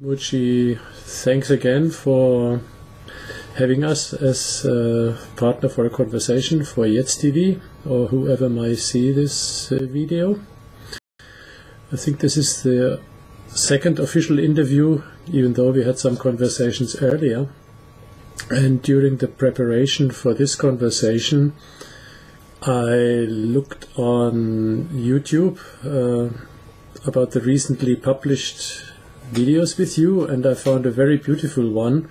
Mooji, thanks again for having us as a partner for a conversation for Jetzt-TV, or whoever might see this video. I think this is the second official interview, even though we had some conversations earlier. And during the preparation for this conversation, I looked on YouTube about the recently published videos with you, and I found a very beautiful one,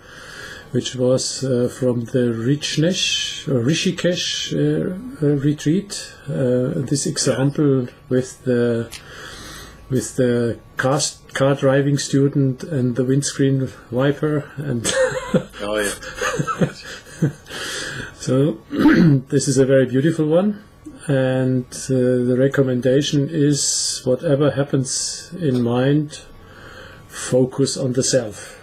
which was from the Rishikesh retreat. This example with the car driving student and the windscreen wiper, and oh yeah. So this is a very beautiful one, and the recommendation is, whatever happens in mind, focus on the self.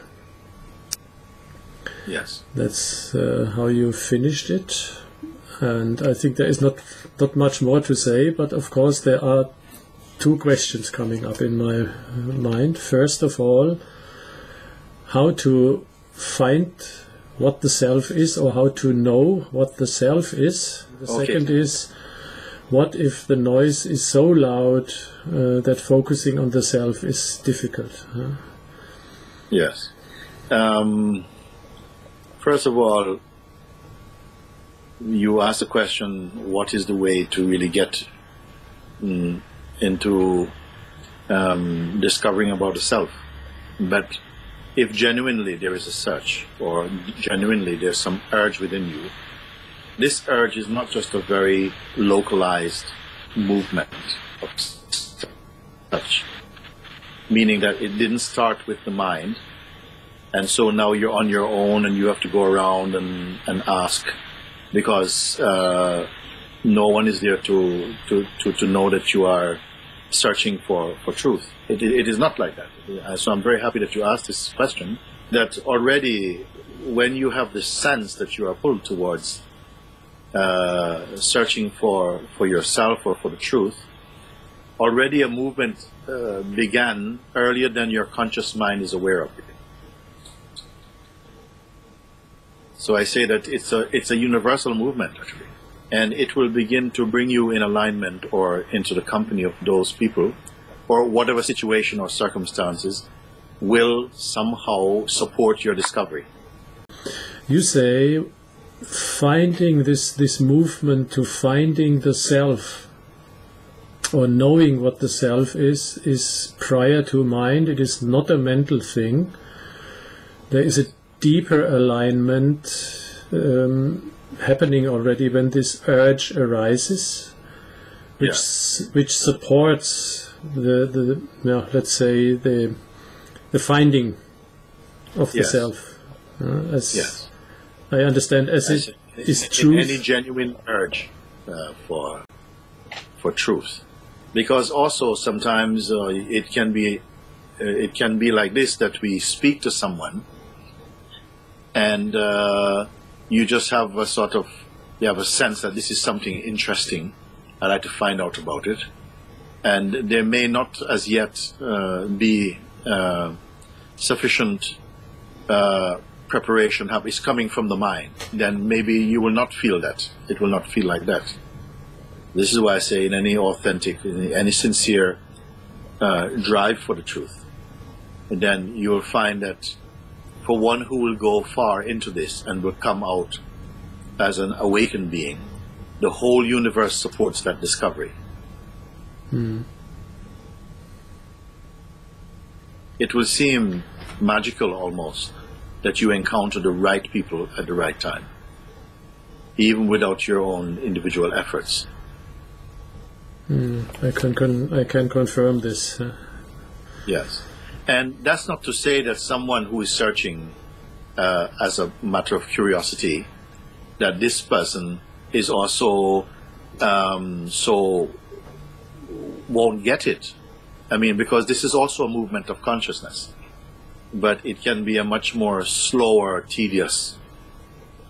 Yes. That's how you finished it, and I think there is not much more to say, but of course there are two questions coming up in my mind. First of all, how to find what the self is, or how to know what the self is. The second is, what if the noise is so loud that focusing on the self is difficult? Yes. First of all, you asked the question, what is the way to really get into discovering about the self? But if genuinely there is a search, or genuinely there's some urge within you, this urge is not just a very localized movement of such, meaning that it didn't start with the mind, and so now you're on your own and you have to go around and ask, because no one is there to know that you are searching for truth. It is not like that. So I'm very happy that you asked this question, that already when you have this sense that you are pulled towards searching for yourself or for the truth, already a movement began earlier than your conscious mind is aware of it. So I say that it's a universal movement, actually, and it will begin to bring you in alignment or into the company of those people, or whatever situation or circumstances will somehow support your discovery. You say finding this movement to finding the self, or knowing what the self is prior to mind. It is not a mental thing. There is a deeper alignment happening already when this urge arises, which supports the let's say the finding of the self. As I understand, as it is truth. Any genuine urge for truth, because also sometimes it can be like this, that we speak to someone, and you just have a sort of, you have a sense that this is something interesting, I'd like to find out about it, and there may not as yet be sufficient preparation is coming from the mind. Then maybe you will not feel that. It will not feel like that. This is why I say, in any authentic, in any sincere drive for the truth, then you will find that for one who will go far into this and will come out as an awakened being, the whole universe supports that discovery. It will seem magical almost that you encounter the right people at the right time, even without your own individual efforts. I can confirm this. Yes. And that's not to say that someone who is searching as a matter of curiosity, that this person is also so won't get it. I mean, because this is also a movement of consciousness, but it can be a much more slower, tedious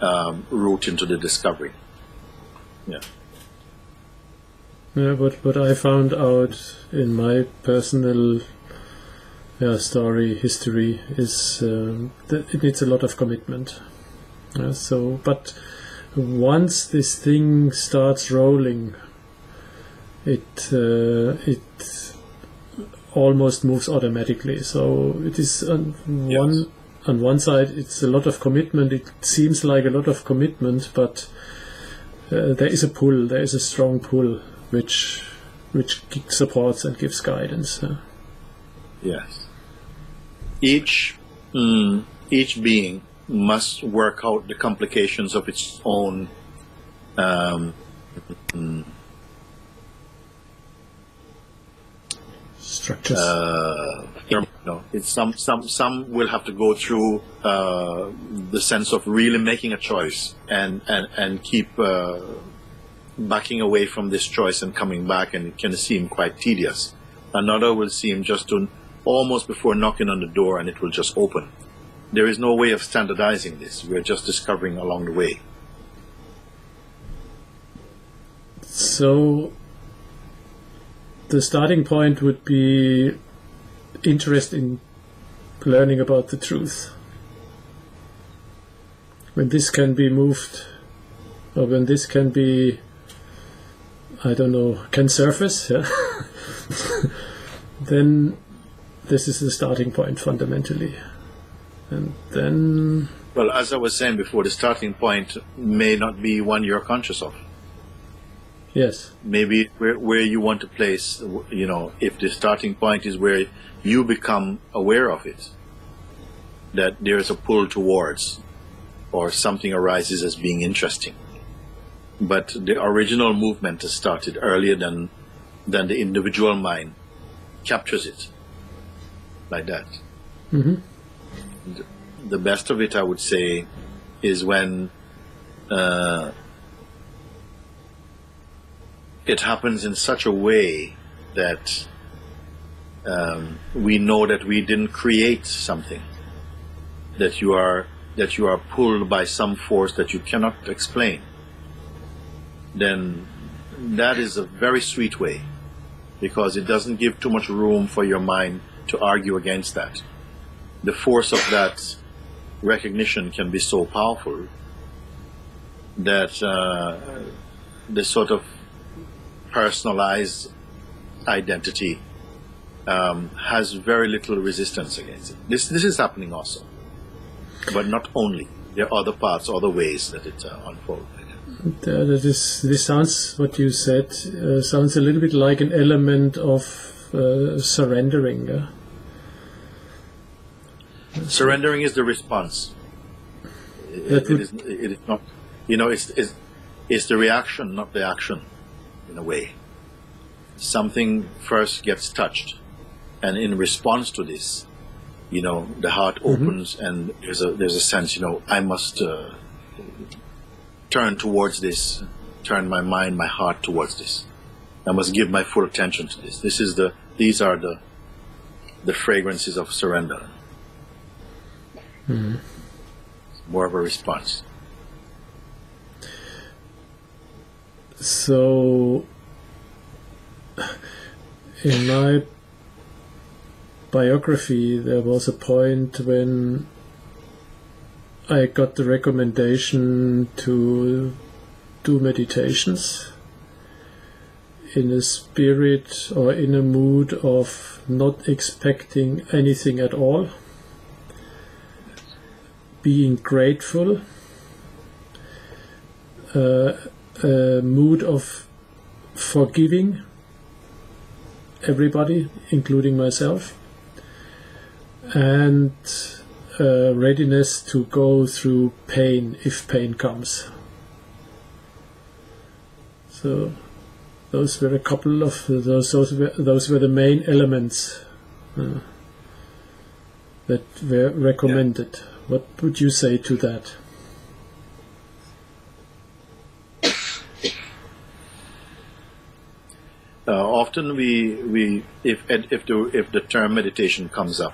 route into the discovery. Yeah. Yeah, but what I found out in my personal story, history is it needs a lot of commitment. But once this thing starts rolling, it almost moves automatically. So it is on one side, it's a lot of commitment. It seems like a lot of commitment, but there is a pull. There is a strong pull, which supports and gives guidance. Yes. Each being must work out the complications of its own structures. It's some will have to go through the sense of really making a choice and keep backing away from this choice and coming back, and it can seem quite tedious. Another will seem just to almost before knocking on the door, and it will just open. There is no way of standardizing this. We're just discovering along the way. So the starting point would be interest in learning about the truth. When this can be moved, or when this can be, I don't know, can surface, then this is the starting point fundamentally. And then... Well, as I was saying before, the starting point may not be one you're conscious of. Yes. Maybe where you want to place, if the starting point is where you become aware of it, that there's a pull towards, or something arises as being interesting. But the original movement has started earlier than the individual mind captures it like that. Mm-hmm. The best of it, I would say, is when it happens in such a way that we know that we didn't create something, that you are pulled by some force that you cannot explain. Then that is a very sweet way, because it doesn't give too much room for your mind to argue against that. The force of that recognition can be so powerful that the sort of personalized identity has very little resistance against it. This is happening also, but not only. There are other parts, other ways that it unfolds. This sounds, what you said, sounds a little bit like an element of surrendering. Surrendering is the response. It is not, it's the reaction, not the action, in a way. Something first gets touched, and in response to this, the heart opens, and there's a sense, I must turn towards this, turn my mind, my heart towards this. I must give my full attention to this. These are the fragrances of surrender. Mm-hmm. More of a response. So, in my biography, there was a point when I got the recommendation to do meditations in a spirit or in a mood of not expecting anything at all, being grateful, a mood of forgiving everybody, including myself, and readiness to go through pain if pain comes. So those were a couple of those were the main elements that were recommended. Yeah. What would you say to that? Often if the term meditation comes up,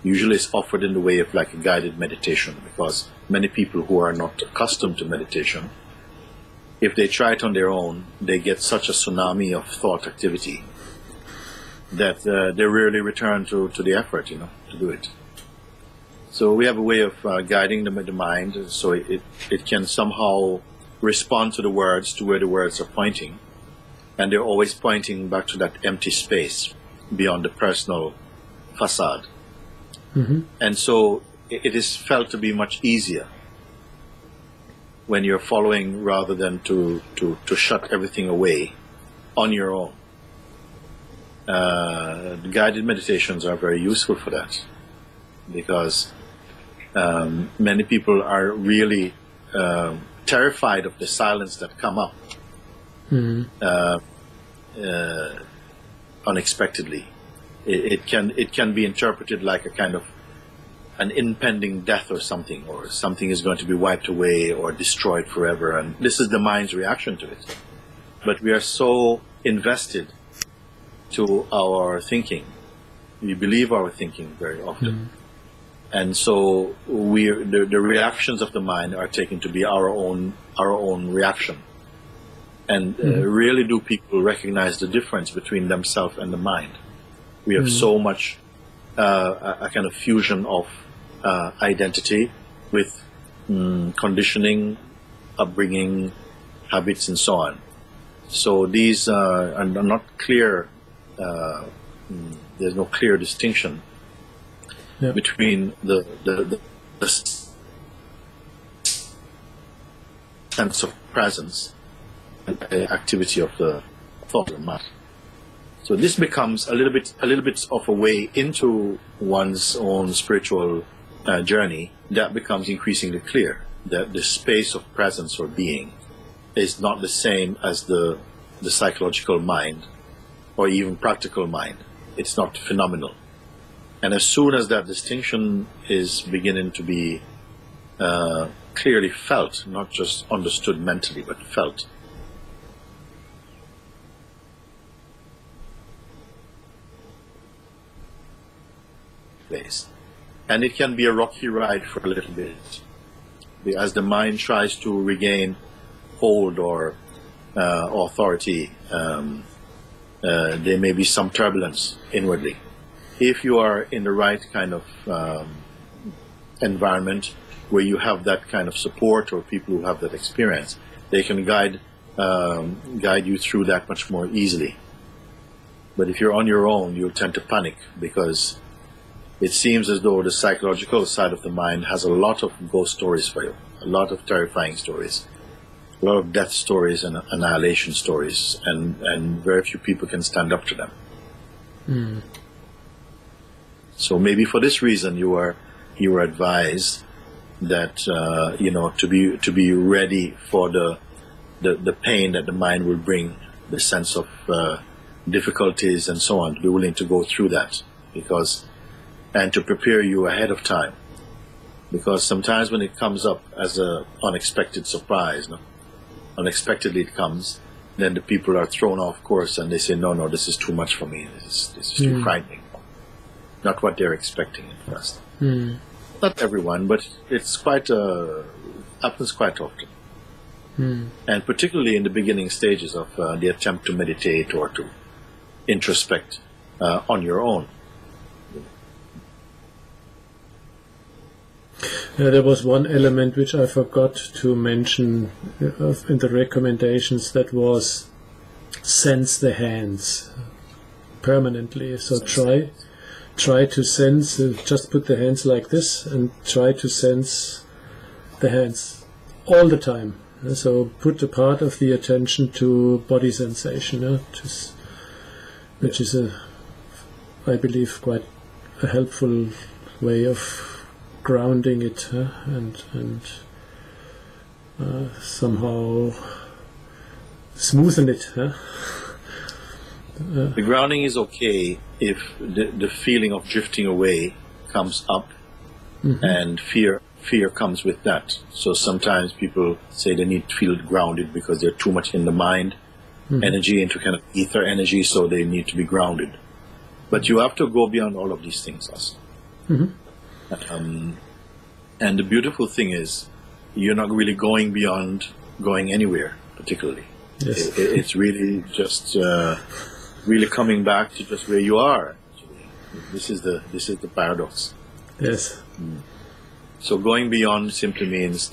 usually it's offered in the way of like a guided meditation, because many people who are not accustomed to meditation, if they try it on their own, they get such a tsunami of thought activity that they rarely return to the effort, you know, to do it. So we have a way of guiding them with the mind, so it can somehow respond to the words, to where the words are pointing, and they're always pointing back to that empty space beyond the personal facade. Mm-hmm. And so it is felt to be much easier when you're following rather than to shut everything away on your own. The guided meditations are very useful for that, because many people are really terrified of the silence that come up unexpectedly. It can be interpreted like a kind of an impending death or something is going to be wiped away or destroyed forever, and this is the mind's reaction to it. But we are so invested to our thinking, we believe our thinking very often, and so the reactions of the mind are taken to be our own reaction. And really do people recognize the difference between themselves and the mind? We have so much a kind of fusion of identity with conditioning, upbringing, habits, and so on. So these are not clear. There's no clear distinction between the sense of presence and the activity of the thought and matter. So this becomes a little bit of a way into one's own spiritual journey. That becomes increasingly clear that the space of presence or being is not the same as the psychological mind or even practical mind. It's not phenomenal. And as soon as that distinction is beginning to be clearly felt, not just understood mentally, but felt, and it can be a rocky ride for a little bit, as the mind tries to regain hold or authority. There may be some turbulence inwardly. If you are in the right kind of environment where you have that kind of support or people who have that experience, they can guide you through that much more easily. But if you're on your own, you'll tend to panic, because it seems as though the psychological side of the mind has a lot of ghost stories for you, a lot of terrifying stories, a lot of death stories and annihilation stories, and very few people can stand up to them. So maybe for this reason you are advised that to be ready for the pain that the mind will bring, the sense of difficulties and so on, to be willing to go through that, and to prepare you ahead of time, because sometimes when it comes up as an unexpected surprise, unexpectedly it comes, then the people are thrown off course and they say, no, this is too much for me, this is too frightening. Not what they're expecting at first. Not everyone, but it's happens quite often. And particularly in the beginning stages of the attempt to meditate or to introspect on your own. There was one element which I forgot to mention in the recommendations, that was sense the hands permanently. So try to sense, just put the hands like this and try to sense the hands all the time. So put a part of the attention to body sensation, which is I believe quite a helpful way of grounding it and somehow smoothen it. The grounding is okay if the feeling of drifting away comes up, and fear comes with that. So sometimes people say they need to feel grounded because they're too much in the mind energy, into kind of ether energy, so they need to be grounded. But you have to go beyond all of these things also. And the beautiful thing is, you're not really going beyond going anywhere particularly. Yes. It's really just really coming back to just where you are. This is the paradox. Yes. So going beyond simply means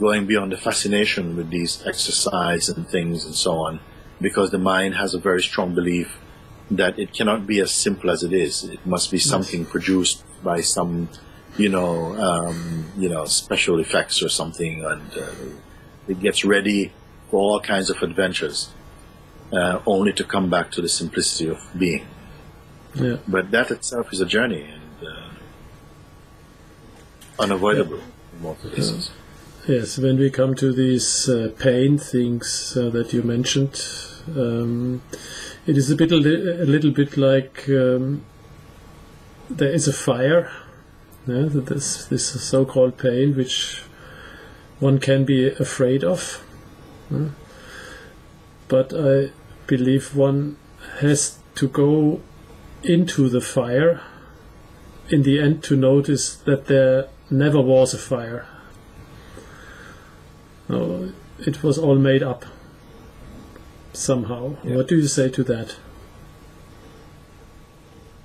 going beyond the fascination with these exercise and things and so on, because the mind has a very strong belief that it cannot be as simple as it is. It must be something produced by some, special effects or something, and it gets ready for all kinds of adventures, only to come back to the simplicity of being. Yeah. But that itself is a journey, and unavoidable in most cases. Yes, when we come to these pain things that you mentioned, it is a little bit like there is a fire. Yeah, this so-called pain, which one can be afraid of. But I believe one has to go into the fire in the end to notice that there never was a fire. No, it was all made up somehow. Yeah. What do you say to that?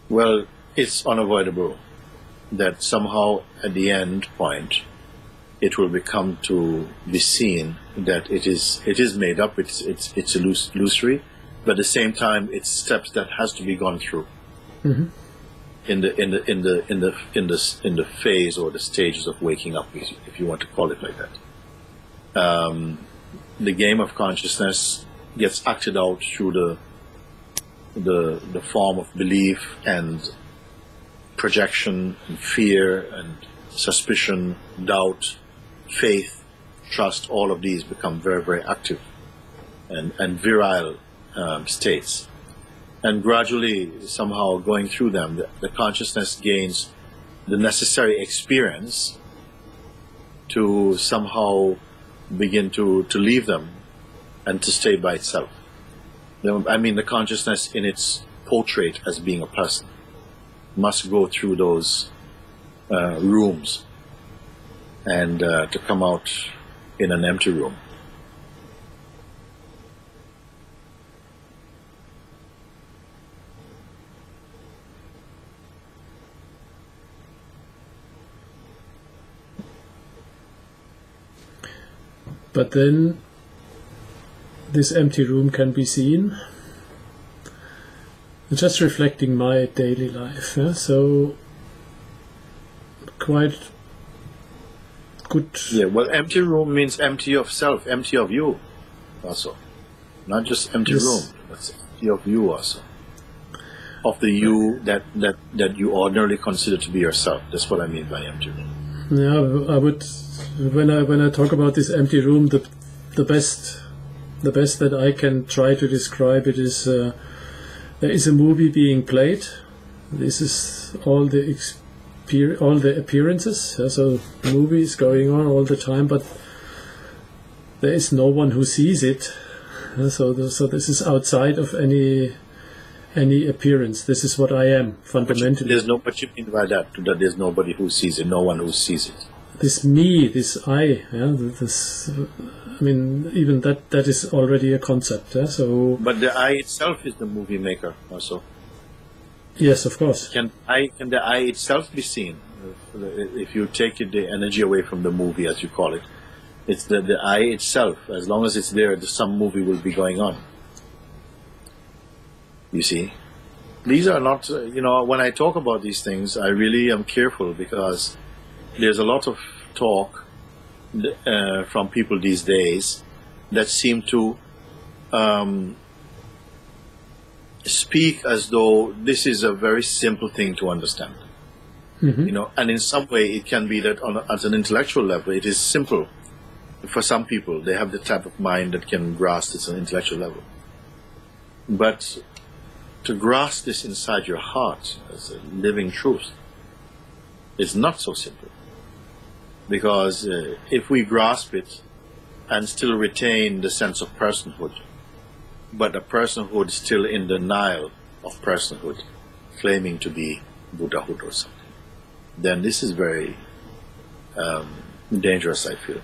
Well, it's unavoidable that somehow at the end point it will become to be seen that it is made up. It's illusory, but at the same time it's steps that has to be gone through. Mm-hmm. in the phase or the stages of waking up, if you want to call it like that. The game of consciousness gets acted out through the form of belief and projection and fear and suspicion, doubt, faith, trust. All of these become very, very active and virile states. And gradually, somehow going through them, the consciousness gains the necessary experience to somehow begin to leave them and to stay by itself. I mean, the consciousness in its portrait as being a person must go through those rooms and to come out in an empty room. But then this empty room can be seen. Just reflecting my daily life. Yeah? So quite good. Yeah, well, empty room means empty of self, empty of you also. Not just empty room, but empty of you also. Of the you that you ordinarily consider to be yourself. That's what I mean by empty room. Yeah, I would. When I talk about this empty room, the best that I can try to describe it is there is a movie being played. This is all the appearances. So the movie is going on all the time, but there is no one who sees it. So this is outside of any appearance. This is what I am fundamentally. There's no. What you mean by that? That there's nobody who sees it. No one who sees it. This me, this I, yeah, this. I mean, even that is already a concept. Yeah? So. But the I itself is the movie maker, also. Yes, of course. Can the I itself be seen? If you take the energy away from the movie, as you call it, it's the I itself. As long as it's there, some movie will be going on. You see, these are not. When I talk about these things, I really am careful because there's a lot of talk from people these days that seem to speak as though this is a very simple thing to understand. Mm-hmm. And in some way it can be that at an intellectual level it is simple. For some people, they have the type of mind that can grasp this at an intellectual level. But to grasp this inside your heart as a living truth is not so simple. Because if we grasp it and still retain the sense of personhood, but the personhood still in denial of personhood, claiming to be Buddhahood or something, then this is very dangerous, I feel.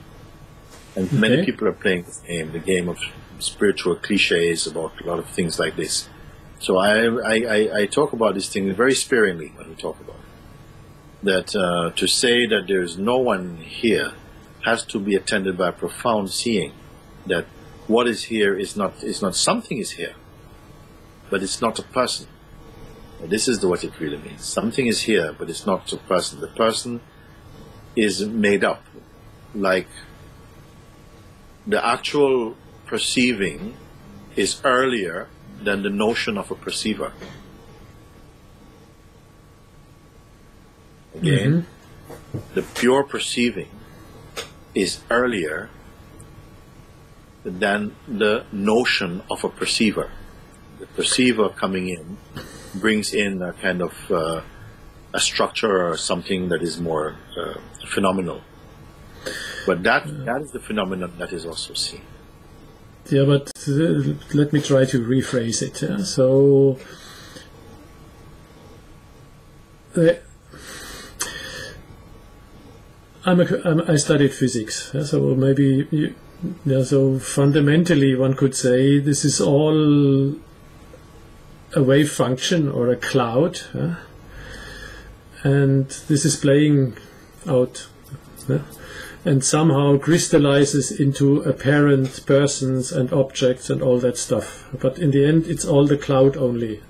And many people are playing the game of spiritual cliches about a lot of things like this. So I talk about this thing very sparingly when we talk about it. That to say that there's no one here has to be attended by profound seeing that what is here is not something is here, but it's not a person. This is what it really means. Something is here, but it's not a person. The person is made up. Like the actual perceiving is earlier than the notion of a perceiver. Again, the pure perceiving is earlier than the notion of a perceiver. The perceiver coming in brings in a kind of a structure or something that is more phenomenal. But that is the phenomenon that is also seen. Yeah, but let me try to rephrase it. So, I studied physics, so maybe so fundamentally one could say this is all a wave function or a cloud, and this is playing out. And somehow crystallizes into apparent persons and objects and all that stuff. But in the end, it's all the cloud only.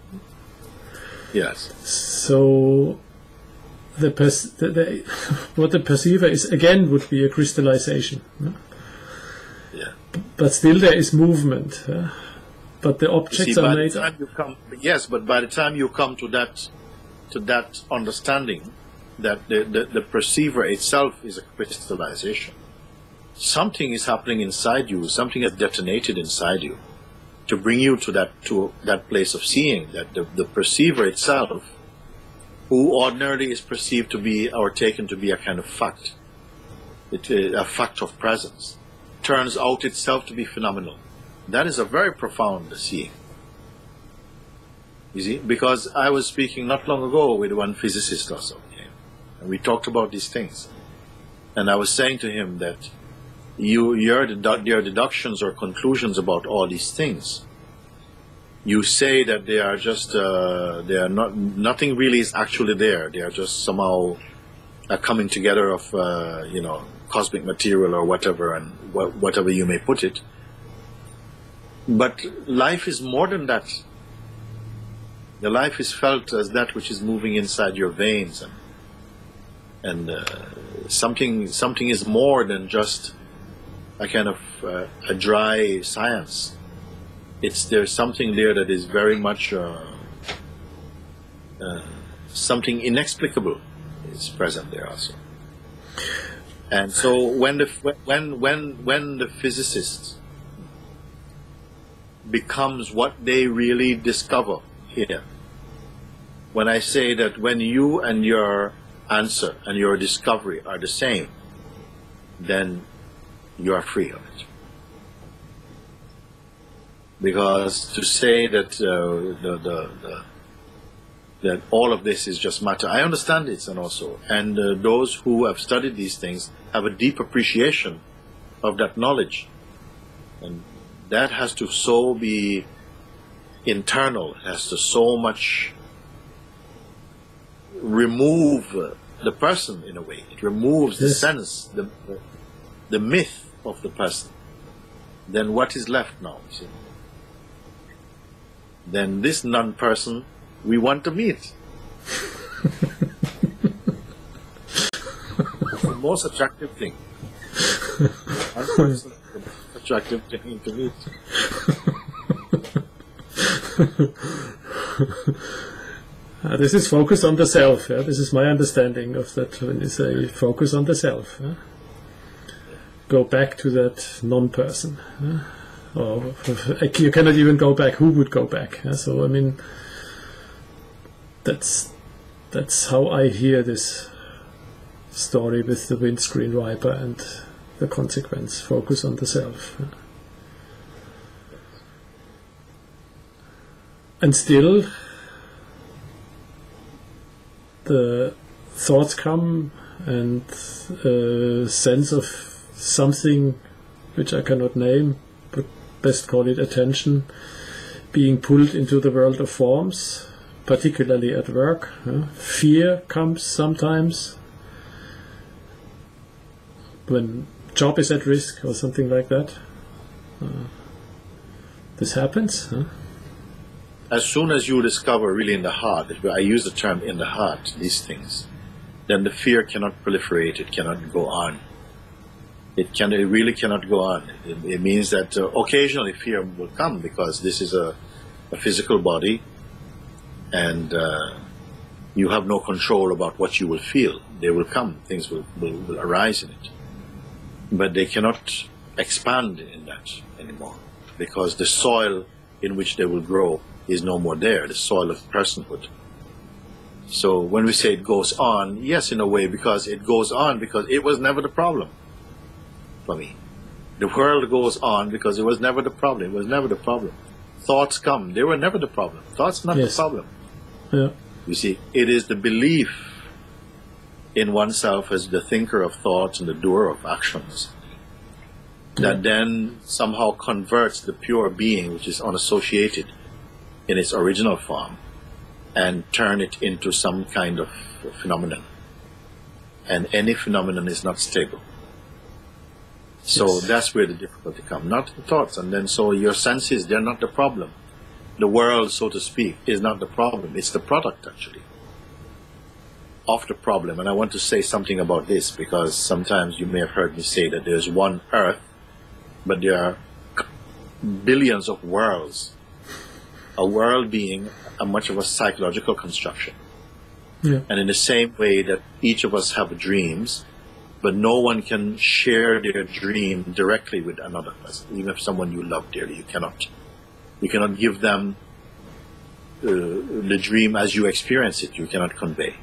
Yes. So what the perceiver is, again, would be a crystallization. Yeah. But still there is movement. But the objects are made... Yes, but by the time you come to that understanding, that the perceiver itself is a crystallization. Something is happening inside you, something has detonated inside you to bring you to that place of seeing, that the perceiver itself, who ordinarily is perceived to be or taken to be a kind of fact, a fact of presence, turns out itself to be phenomenal. That is a very profound seeing. You see, because I was speaking not long ago with one physicist also. We talked about these things, and I was saying to him that your deductions or conclusions about all these things, you say that they are just they are not, nothing really is actually there. They are just somehow a coming together of cosmic material or whatever, and whatever you may put it. But life is more than that. The life is felt as that which is moving inside your veins, and something is more than just a kind of a dry science. There's something there that is very much something inexplicable is present there also. And so when the physicist becomes what they really discover here, when I say that when you and your answer and your discovery are the same, then you are free of it. Because to say that that all of this is just matter, I understand it, and also, and those who have studied these things have a deep appreciation of that knowledge, and that has to so be internal, has to so much remove the person in a way. It removes the sense, the myth of the person. Then what is left now? See? Then this non-person we want to meet. It's the most attractive thing. The most attractive thing to meet. This is focus on the self. Yeah? This is my understanding of that when you say focus on the self. Yeah? Go back to that non-person. Yeah? Or you cannot even go back. Who would go back? Yeah? So I mean, that's how I hear this story with the windscreen wiper and the consequence. Focus on the self. Yeah? And still, the thoughts come and a sense of something which I cannot name, but best call it attention, being pulled into the world of forms, particularly at work. Fear comes sometimes when job is at risk or something like that. This happens. As soon as you discover really in the heart, I use the term in the heart, these things, then the fear cannot proliferate, it cannot go on. It really cannot go on. It means that occasionally fear will come because this is a physical body, and you have no control about what you will feel. They will come, things will arise in it. But they cannot expand in that anymore because the soil in which they will grow is no more there, the soil of personhood. So when we say it goes on, yes, in a way, because it goes on because it was never the problem for me. The world goes on because it was never the problem. It was never the problem. Thoughts come. They were never the problem. Thoughts not the problem. Yeah. You see, it is the belief in oneself as the thinker of thoughts and the doer of actions that then somehow converts the pure being, which is unassociated in its original form, and turn it into some kind of phenomenon. And any phenomenon is not stable. So that's where the difficulty comes, not the thoughts. And then so your senses, they're not the problem. The world, so to speak, is not the problem. It's the product, actually, of the problem. And I want to say something about this because sometimes you may have heard me say that there's one earth, but there are billions of worlds. A world being a much of a psychological construction. Yeah. And in the same way that each of us have dreams, but no one can share their dream directly with another person. Even if someone you love dearly, you cannot. You cannot give them the dream as you experience it. You cannot convey.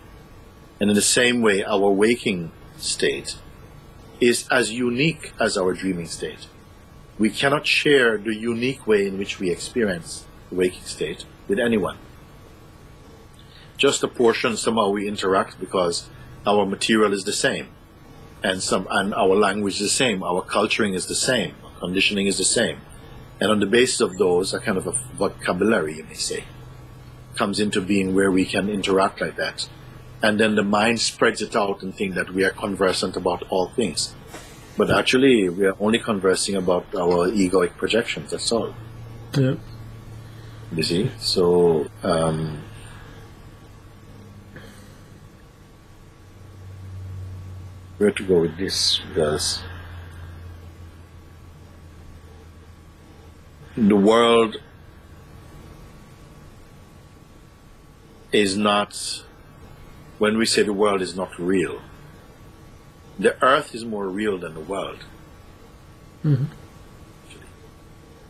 And in the same way, our waking state is as unique as our dreaming state. We cannot share the unique way in which we experience the waking state with anyone. Just a portion, somehow we interact because our material is the same. And our language is the same, our culturing is the same, our conditioning is the same. And on the basis of those, a kind of a vocabulary, you may say, comes into being where we can interact like that. And then the mind spreads it out and think that we are conversant about all things. But actually, we are only conversing about our egoic projections, that's all. Yeah. You see? So, where to go with this? Because the world is not, when we say the world is not real, the earth is more real than the world. Mm-hmm.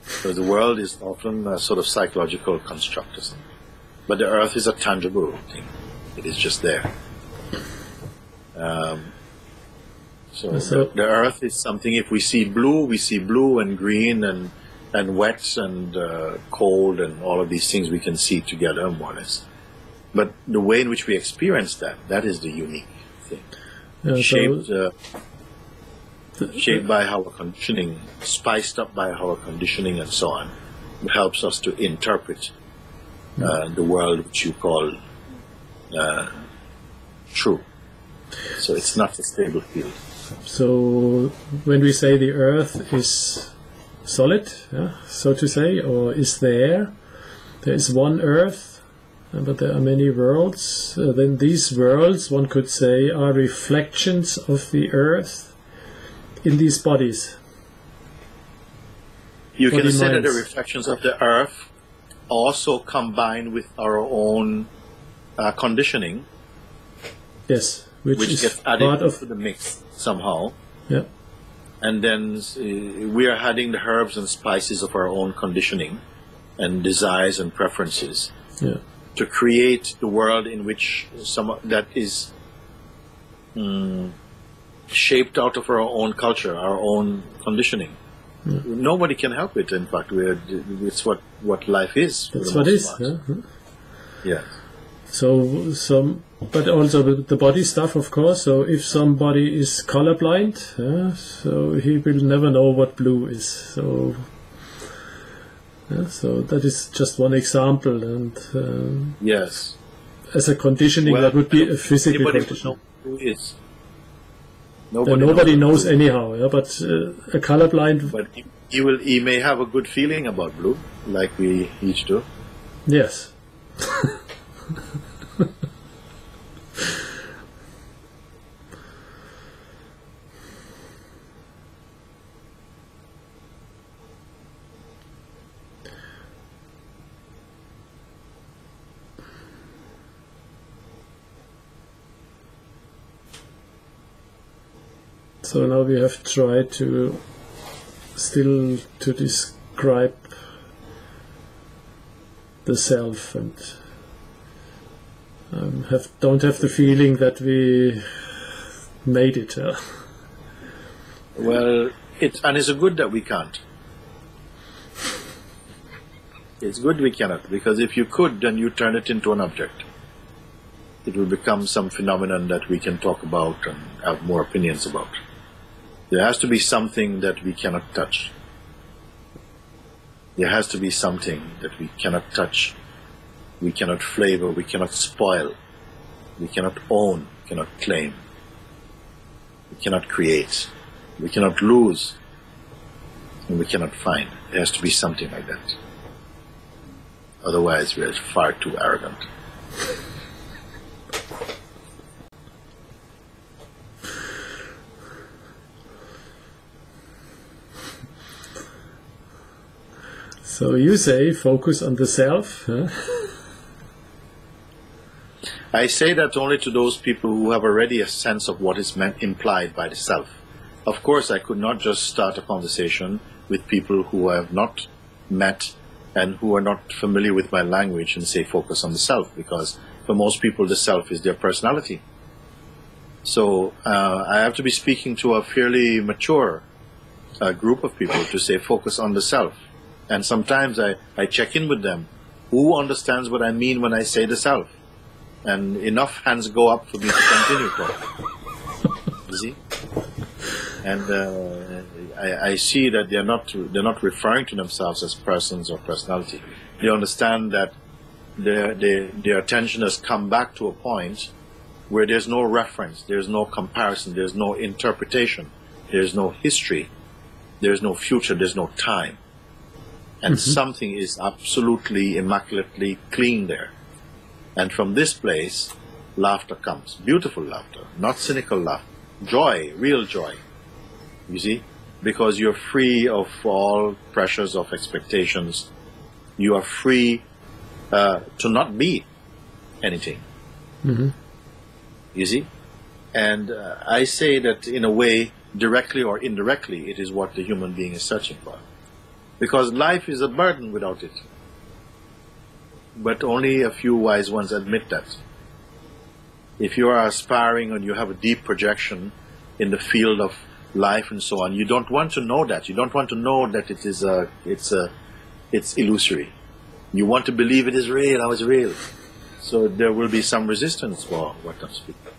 Because the world is often a sort of psychological construct. But the earth is a tangible thing. It is just there. So the earth is something, if we see blue and green and wet and cold and all of these things we can see together more or less. But the way in which we experience that is the unique thing. Shaped by our conditioning, spiced up by our conditioning and so on, it helps us to interpret the world which you call true. So it's not a stable field. So when we say the earth is solid, so to say, or is there is one earth, but there are many worlds. Then these worlds, one could say, are reflections of the earth in these bodies. You can say that the reflections of the earth also combine with our own conditioning. Yes, which is gets added to the mix somehow. Yeah. And then we are adding the herbs and spices of our own conditioning and desires and preferences to create the world in which that is shaped out of our own culture, our own conditioning. Yeah. Nobody can help it. In fact, it's what life is. That's what it is. Yeah. So but also the body stuff, of course. So if somebody is colorblind, so he will never know what blue is. So Yeah, so that is just one example, and Yes. as a conditioning, that would be a physical conditioning. Who is? Nobody knows anyhow, yeah, but a colorblind... But he may have a good feeling about blue, like we each do. Yes. So now we have tried to describe the self, and don't have the feeling that we made it. Well, it's good that we can't. It's good we cannot, because if you could, then you turn it into an object. It will become some phenomenon that we can talk about and have more opinions about. There has to be something that we cannot touch. There has to be something that we cannot touch, we cannot flavor, we cannot spoil, we cannot own, we cannot claim, we cannot create, we cannot lose, and we cannot find. There has to be something like that. Otherwise, we are far too arrogant. So you say focus on the self, huh? I say that only to those people who have already a sense of what is implied by the self. Of course, I could not just start a conversation with people who I have not met and who are not familiar with my language and say focus on the self, because for most people the self is their personality. So I have to be speaking to a fairly mature group of people to say focus on the self. And sometimes I check in with them. Who understands what I mean when I say the self? And enough hands go up for me to continue talking. You see? And I see that they're not referring to themselves as persons or personality. They understand that their attention has come back to a point where there's no reference, there's no comparison, there's no interpretation, there's no history, there's no future, there's no time. And something is absolutely, immaculately clean there. And from this place, laughter comes. Beautiful laughter, not cynical laughter. Joy, real joy. You see? Because you're free of all pressures of expectations. You are free to not be anything. You see? And I say that in a way, directly or indirectly, it is what the human being is searching for. Because life is a burden without it. But only a few wise ones admit that. If you are aspiring and you have a deep projection in the field of life and so on, you don't want to know that. You don't want to know that it is it's illusory. You want to believe it is real, how it's real. So there will be some resistance for what I'm speaking.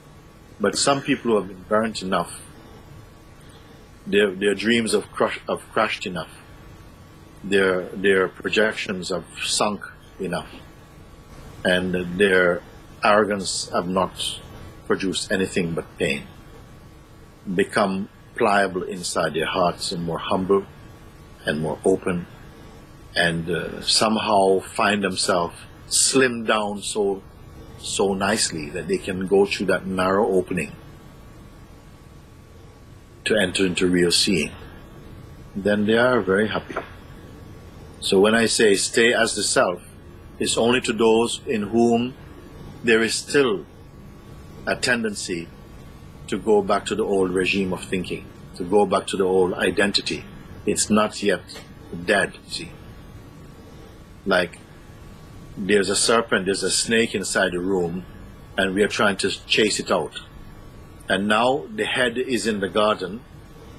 But some people who have been burnt enough, their dreams have crushed enough. Their projections have sunk enough, and their arrogance have not produced anything but pain. Become pliable inside their hearts and more humble and more open, and somehow find themselves slimmed down so nicely that they can go through that narrow opening to enter into real seeing. Then they are very happy. So when I say stay as the self, it's only to those in whom there is still a tendency to go back to the old regime of thinking, to go back to the old identity. It's not yet dead, see. Like there's a serpent, there's a snake inside the room, and we are trying to chase it out. And now the head is in the garden,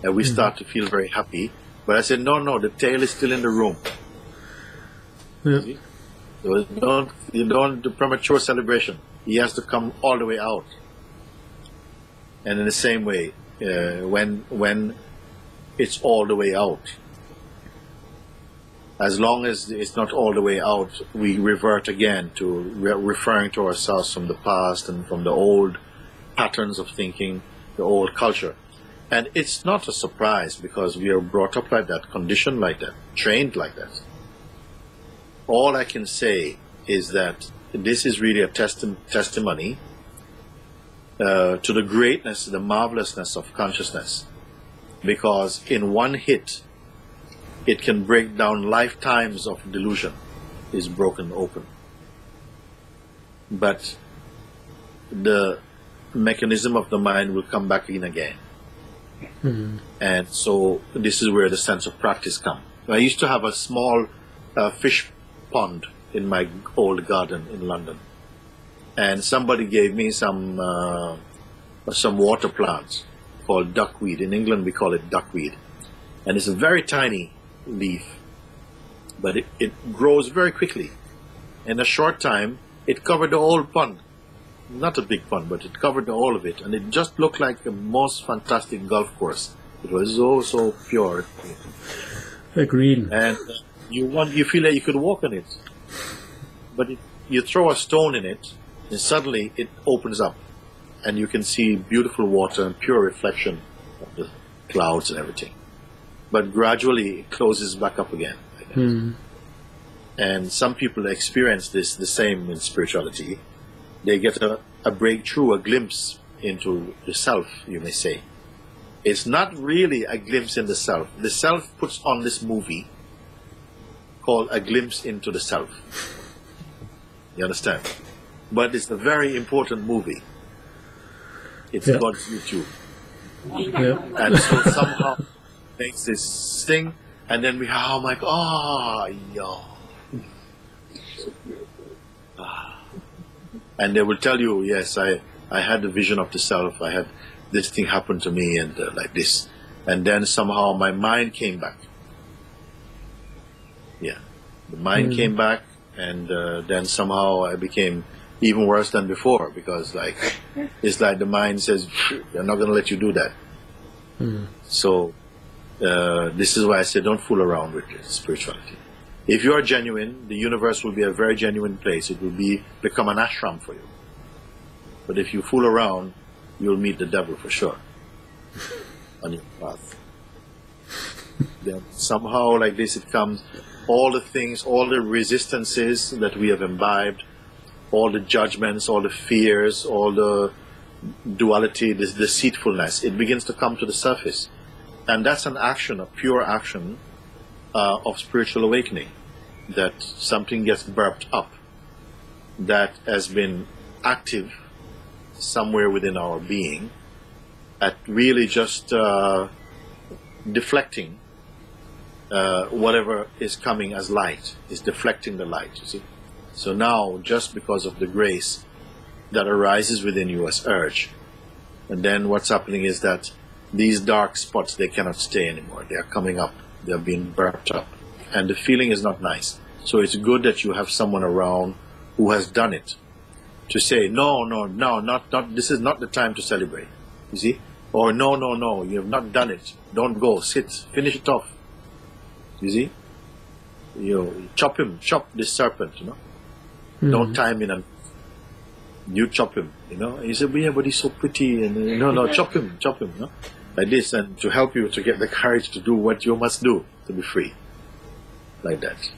and we start to feel very happy. But I said, no, the tail is still in the room. Yeah. So you don't do premature celebration. He has to come all the way out. And in the same way, when it's all the way out, As long as it's not all the way out, we revert again to referring to ourselves from the past and from the old patterns of thinking, the old culture. And it's not a surprise, because we are brought up like that, conditioned like that, trained like that. All I can say is that this is really a testimony to the greatness, the marvelousness of consciousness, because in one hit, it can break down lifetimes of delusion, is broken open. But the mechanism of the mind will come back in again. Mm-hmm. And so this is where the sense of practice comes. I used to have a small fish pond in my old garden in London, and somebody gave me some water plants called duckweed. In England we call it duckweed, and it's a very tiny leaf, but it grows very quickly. In a short time it covered the whole pond. Not a big pond, but it covered the whole of it, and it just looked like the most fantastic golf course. It was so pure. Green. And you feel like you could walk on it, but you throw a stone in it, and suddenly it opens up, and you can see beautiful water and pure reflection of the clouds and everything. But gradually it closes back up again. And some people experience this the same in spirituality. They get a breakthrough, a glimpse into the self, you may say. It's not really a glimpse in the self. The self puts on this movie called A Glimpse into the Self. You understand? But it's a very important movie. It's God's YouTube. And so somehow makes this thing, and then we have, I'm like, and they will tell you, yes, I had the vision of the self, I had this thing happen to me, and like this. And then somehow my mind came back. Yeah, the mind came back, and then somehow I became even worse than before, because like, it's like the mind says, they're not going to let you do that. So this is why I say don't fool around with spirituality. If you are genuine, the universe will be a very genuine place. It will become an ashram for you. But if you fool around, you'll meet the devil for sure on your path. Then somehow like this it comes, all the things, all the resistances that we have imbibed, all the judgments, all the fears, all the duality, this deceitfulness, it begins to come to the surface. And that's an action, a pure action of spiritual awakening, that something gets burped up that has been active somewhere within our being at really just deflecting whatever is coming as light, is deflecting the light, you see. So now, just because of the grace that arises within you as urge, and then what's happening is that these dark spots, they cannot stay anymore. They are coming up. They're being burped up, and the feeling is not nice. So it's good that you have someone around who has done it, to say, no, not this is not the time to celebrate, you see, or no, you have not done it, don't go, sit, finish it off, you see, chop this serpent, don't tie him in, and you chop him, and you say, yeah, but he's so pretty, and no, chop him, like this, and to help you to get the courage to do what you must do to be free, like that.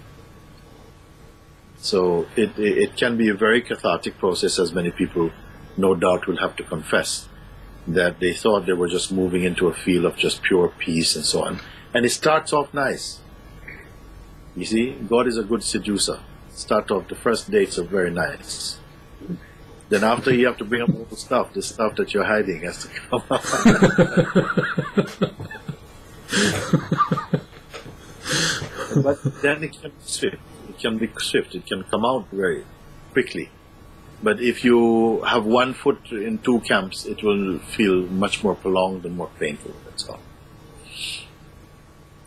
So it can be a very cathartic process, as many people no doubt will have to confess that they thought they were just moving into a field of just pure peace and so on. And it starts off nice. You see, God is a good seducer. Start off, the first dates are very nice. Then after, you have to bring up all the stuff that you're hiding has to come out. But then it can be swift. It can come out very quickly. But if you have one foot in two camps, it will feel much more prolonged and more painful, that's all.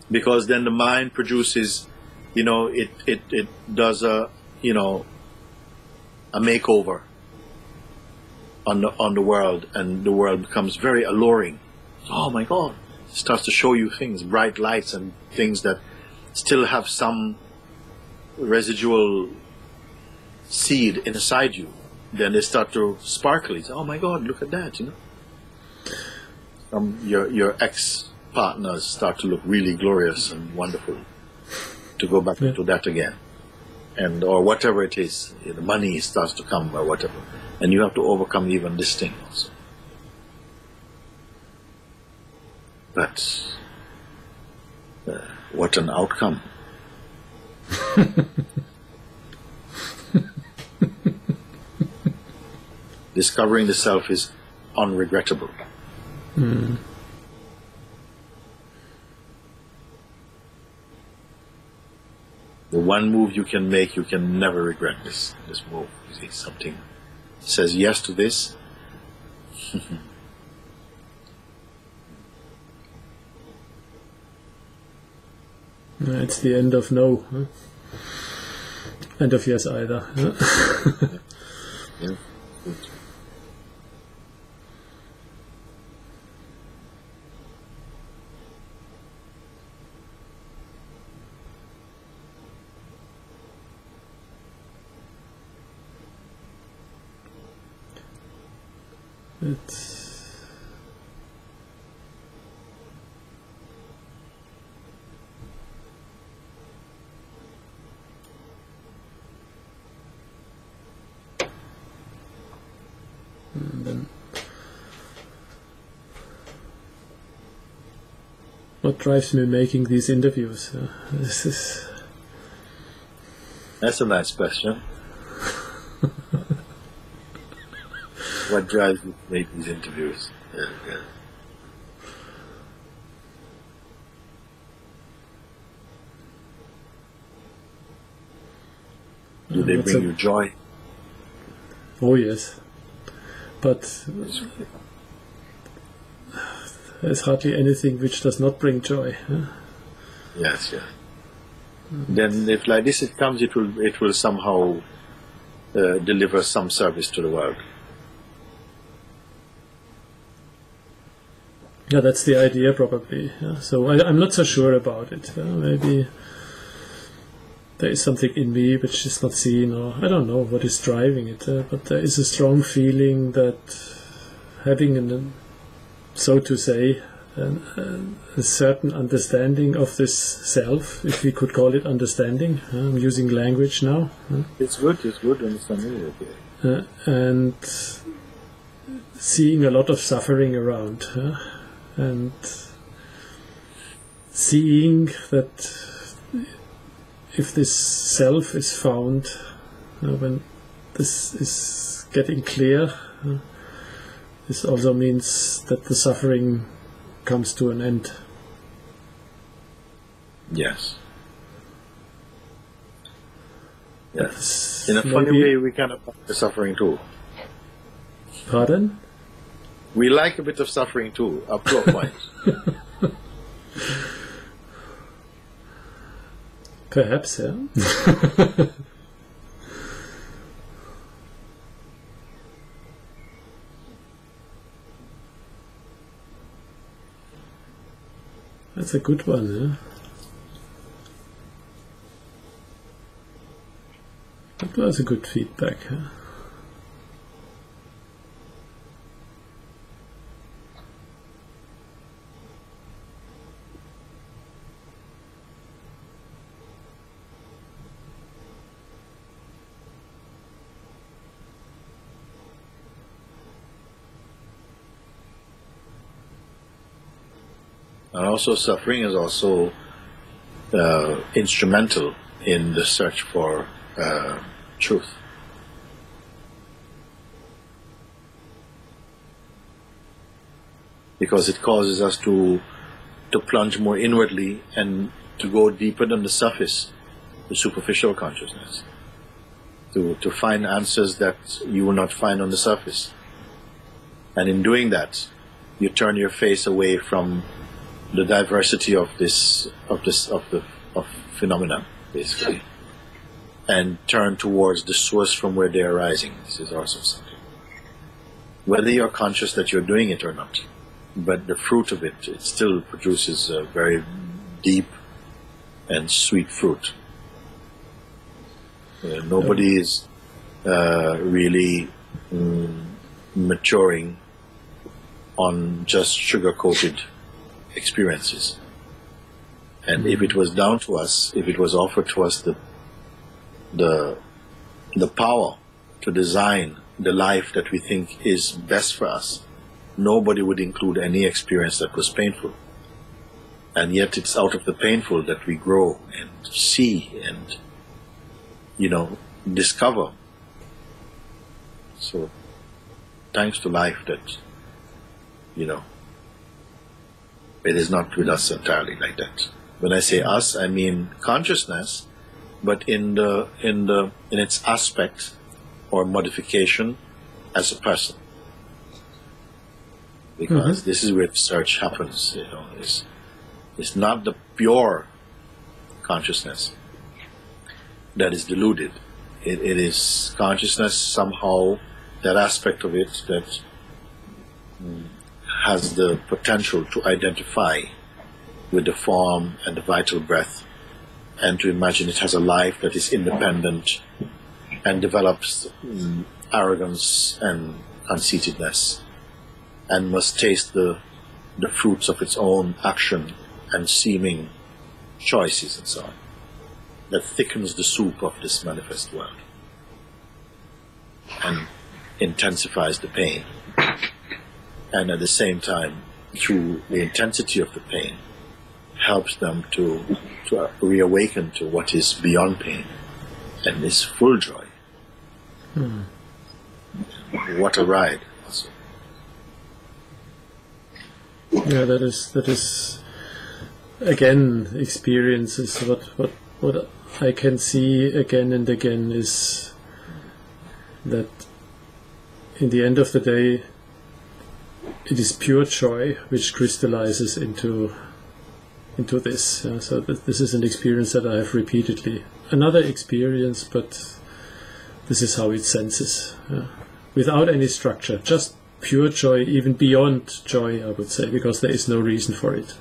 Because then the mind produces, it does a makeover on the world, and the world becomes very alluring. Oh my God! It starts to show you things, bright lights and things that still have some residual seed inside you, then they start to sparkle. It's, oh my God, look at that, you know. Your ex-partners start to look really glorious and wonderful. To go back to that again, and or whatever it is, the money starts to come or whatever, and you have to overcome even this thing also. But what an outcome! Discovering the self is unregrettable. Mm. The one move you can make, you can never regret this move. You see, something says yes to this. It's the end of no. Huh? End of yes either. Huh? Yeah. Good. It's and then what drives me making these interviews? That's a nice question. What drives you to make these interviews? Yeah. Do they bring you joy? Oh yes, but there's hardly anything which does not bring joy. Huh? Yes, yeah. Then, if like this it comes, it will somehow deliver some service to the world. Yeah, that's the idea, probably. Yeah. So I'm not so sure about it. Maybe there is something in me which is not seen, or I don't know what is driving it. But there is a strong feeling that having, so to say, a certain understanding of this self, if we could call it understanding. I'm using language now. It's good understanding. Okay. And seeing a lot of suffering around. And seeing that if this self is found, when this is getting clear, this also means that the suffering comes to an end. Yes. Yes. In a funny way, we kind of like the suffering too. Pardon? We like a bit of suffering too, up to a point. Perhaps, yeah. That's a good one, yeah. That was a good feedback, huh? And also suffering is also instrumental in the search for truth. Because it causes us to plunge more inwardly and to go deeper than the surface, the superficial consciousness. To find answers that you will not find on the surface. And in doing that, you turn your face away from the diversity of phenomena, basically, and turn towards the source from where they are arising. This is also something. Whether you're conscious that you're doing it or not, but the fruit of it, it still produces a very deep and sweet fruit. Nobody is really maturing on just sugar-coated experiences. And if it was down to us, if it was offered to us the power to design the life that we think is best for us, nobody would include any experience that was painful. And yet it's out of the painful that we grow and see and, discover. So thanks to life that, it is not with us entirely like that. When I say us, I mean consciousness, but in its aspect or modification as a person. Because this is where the search happens, it's not the pure consciousness that is deluded. It is consciousness somehow, that aspect of it that has the potential to identify with the form and the vital breath, and to imagine it has a life that is independent and develops arrogance and conceitedness, and must taste the fruits of its own action and seeming choices and so on. That thickens the soup of this manifest world and intensifies the pain. And at the same time, through the intensity of the pain, helps them to reawaken to what is beyond pain and is full joy. What a ride! Also. Yeah, that is again experiences. What I can see again and again is that in the end of the day, it is pure joy which crystallizes into this. So this is an experience that I have repeatedly. Another experience, but this is how it senses. Without any structure, just pure joy, even beyond joy, I would say, because there is no reason for it.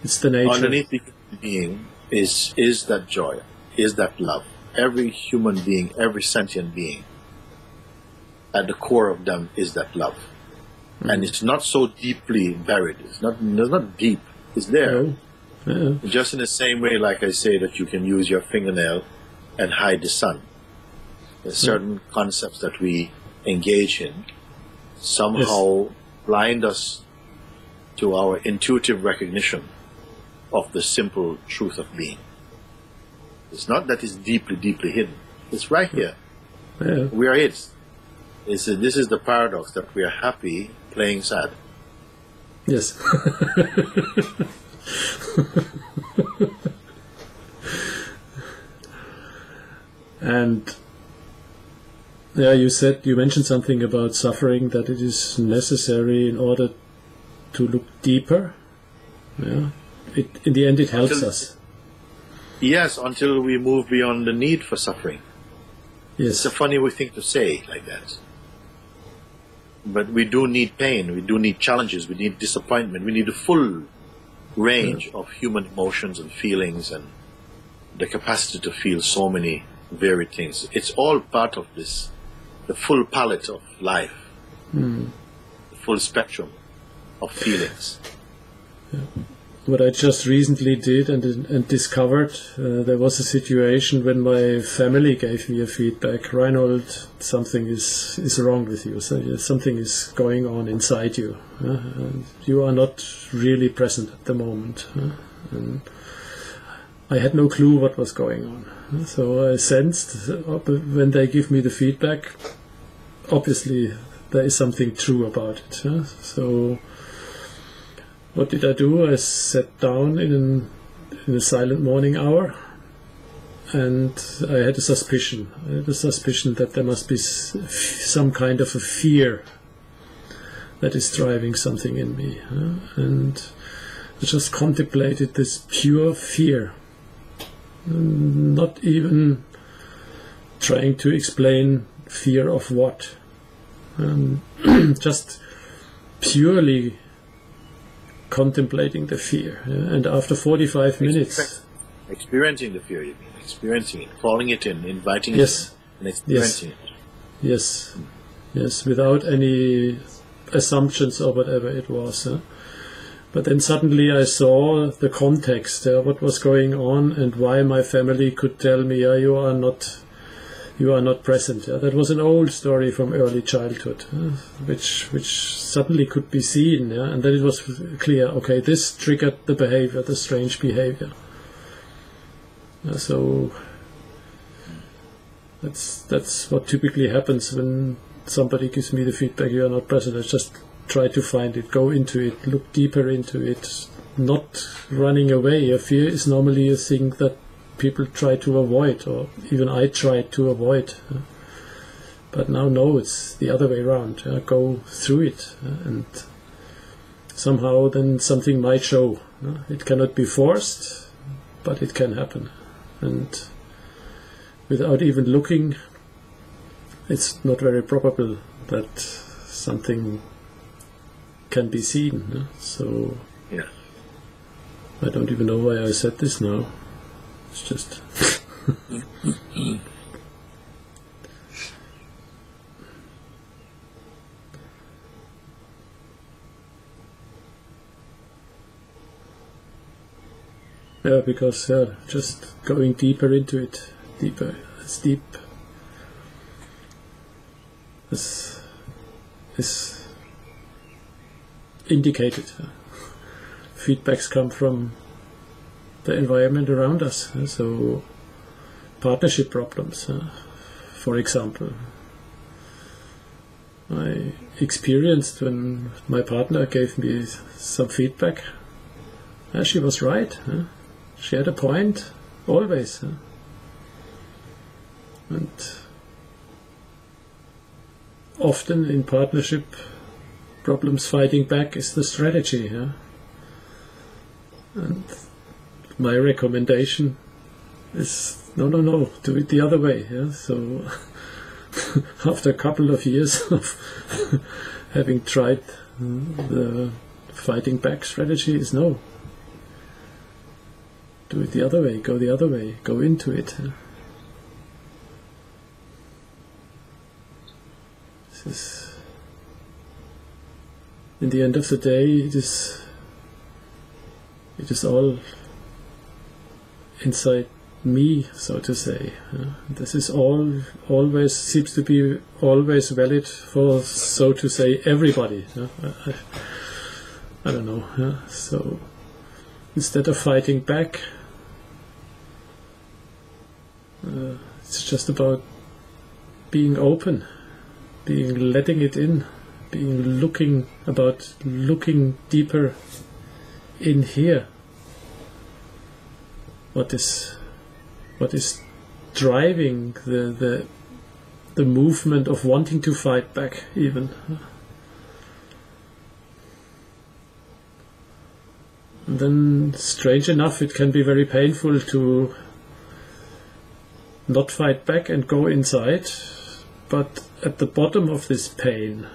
It's the nature. Underneath the being is that joy, is that love. Every human being, every sentient being, at the core of them is that love. And it's not so deeply buried. It's not deep. It's there. No. Yeah. Just in the same way, like I say, that you can use your fingernail and hide the sun. There's certain concepts that we engage in somehow blind us to our intuitive recognition of the simple truth of being. It's not that it's deeply, deeply hidden. It's right here. Yeah. We are it. This is the paradox, that we are happy playing sad. Yes. And you mentioned something about suffering, that it is necessary in order to look deeper. Yeah. In the end, it helps us. Yes, until we move beyond the need for suffering. Yes. It's a funny thing to say like that. But we do need pain, we do need challenges, we need disappointment, we need a full range of human emotions and feelings, and the capacity to feel so many varied things. It's all part of this, the full palette of life, the full spectrum of feelings. Yeah. What I just recently did and discovered, there was a situation when my family gave me a feedback. Reinhold, something is wrong with you. So something is going on inside you. And you are not really present at the moment. And I had no clue what was going on. So I sensed, when they give me the feedback, obviously there is something true about it. So what did I do? I sat down in a silent morning hour, and I had a suspicion. That there must be some kind of a fear that is driving something in me. And I just contemplated this pure fear, not even trying to explain fear of what. Just purely contemplating the fear. And after 45 minutes, experiencing the fear, you mean, experiencing it, calling it in, inviting Yes. it in, and experiencing it. Yes. Yes, without any assumptions or whatever it was. But then suddenly I saw the context, what was going on, and why my family could tell me, you are not present. That was an old story from early childhood, which suddenly could be seen, and then it was clear, okay, this triggered the behavior, the strange behavior. So that's what typically happens when somebody gives me the feedback, you are not present. I just try to find it, go into it, look deeper into it, not running away. A fear is normally a thing that people try to avoid, or even I tried to avoid. But now, no, it's the other way around. Go through it, and somehow then something might show. It cannot be forced, but it can happen. And without even looking, it's not very probable that something can be seen. So yeah. I don't even know why I said this now. It's just yeah, because just going deeper into it, deeper. It's deep. This is indicated. Feedbacks come from the environment around us. So partnership problems, for example. I experienced when my partner gave me some feedback. She was right. She had a point, always. And often in partnership problems, fighting back is the strategy. And my recommendation is no, do it the other way. So after a couple of years of having tried the fighting back strategy is no. Do it the other way, go into it. This is, in the end of the day, it is all inside me, so to say. This is always seems to be always valid for, so to say, everybody. I don't know. So instead of fighting back, it's just about being open, letting it in, looking deeper in here. What is driving the movement of wanting to fight back, even. And then, strange enough, it can be very painful to not fight back and go inside, but at the bottom of this pain,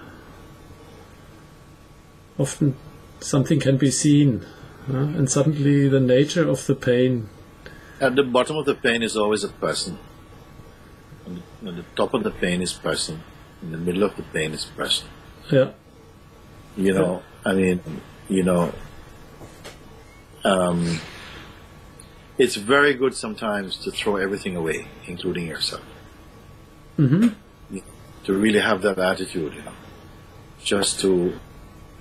often something can be seen, and suddenly the nature of the pain. At the bottom of the pain is always a person. At the top of the pain is person. In the middle of the pain is person. Yeah. It's very good sometimes to throw everything away, including yourself. Mm-hmm. To really have that attitude, just to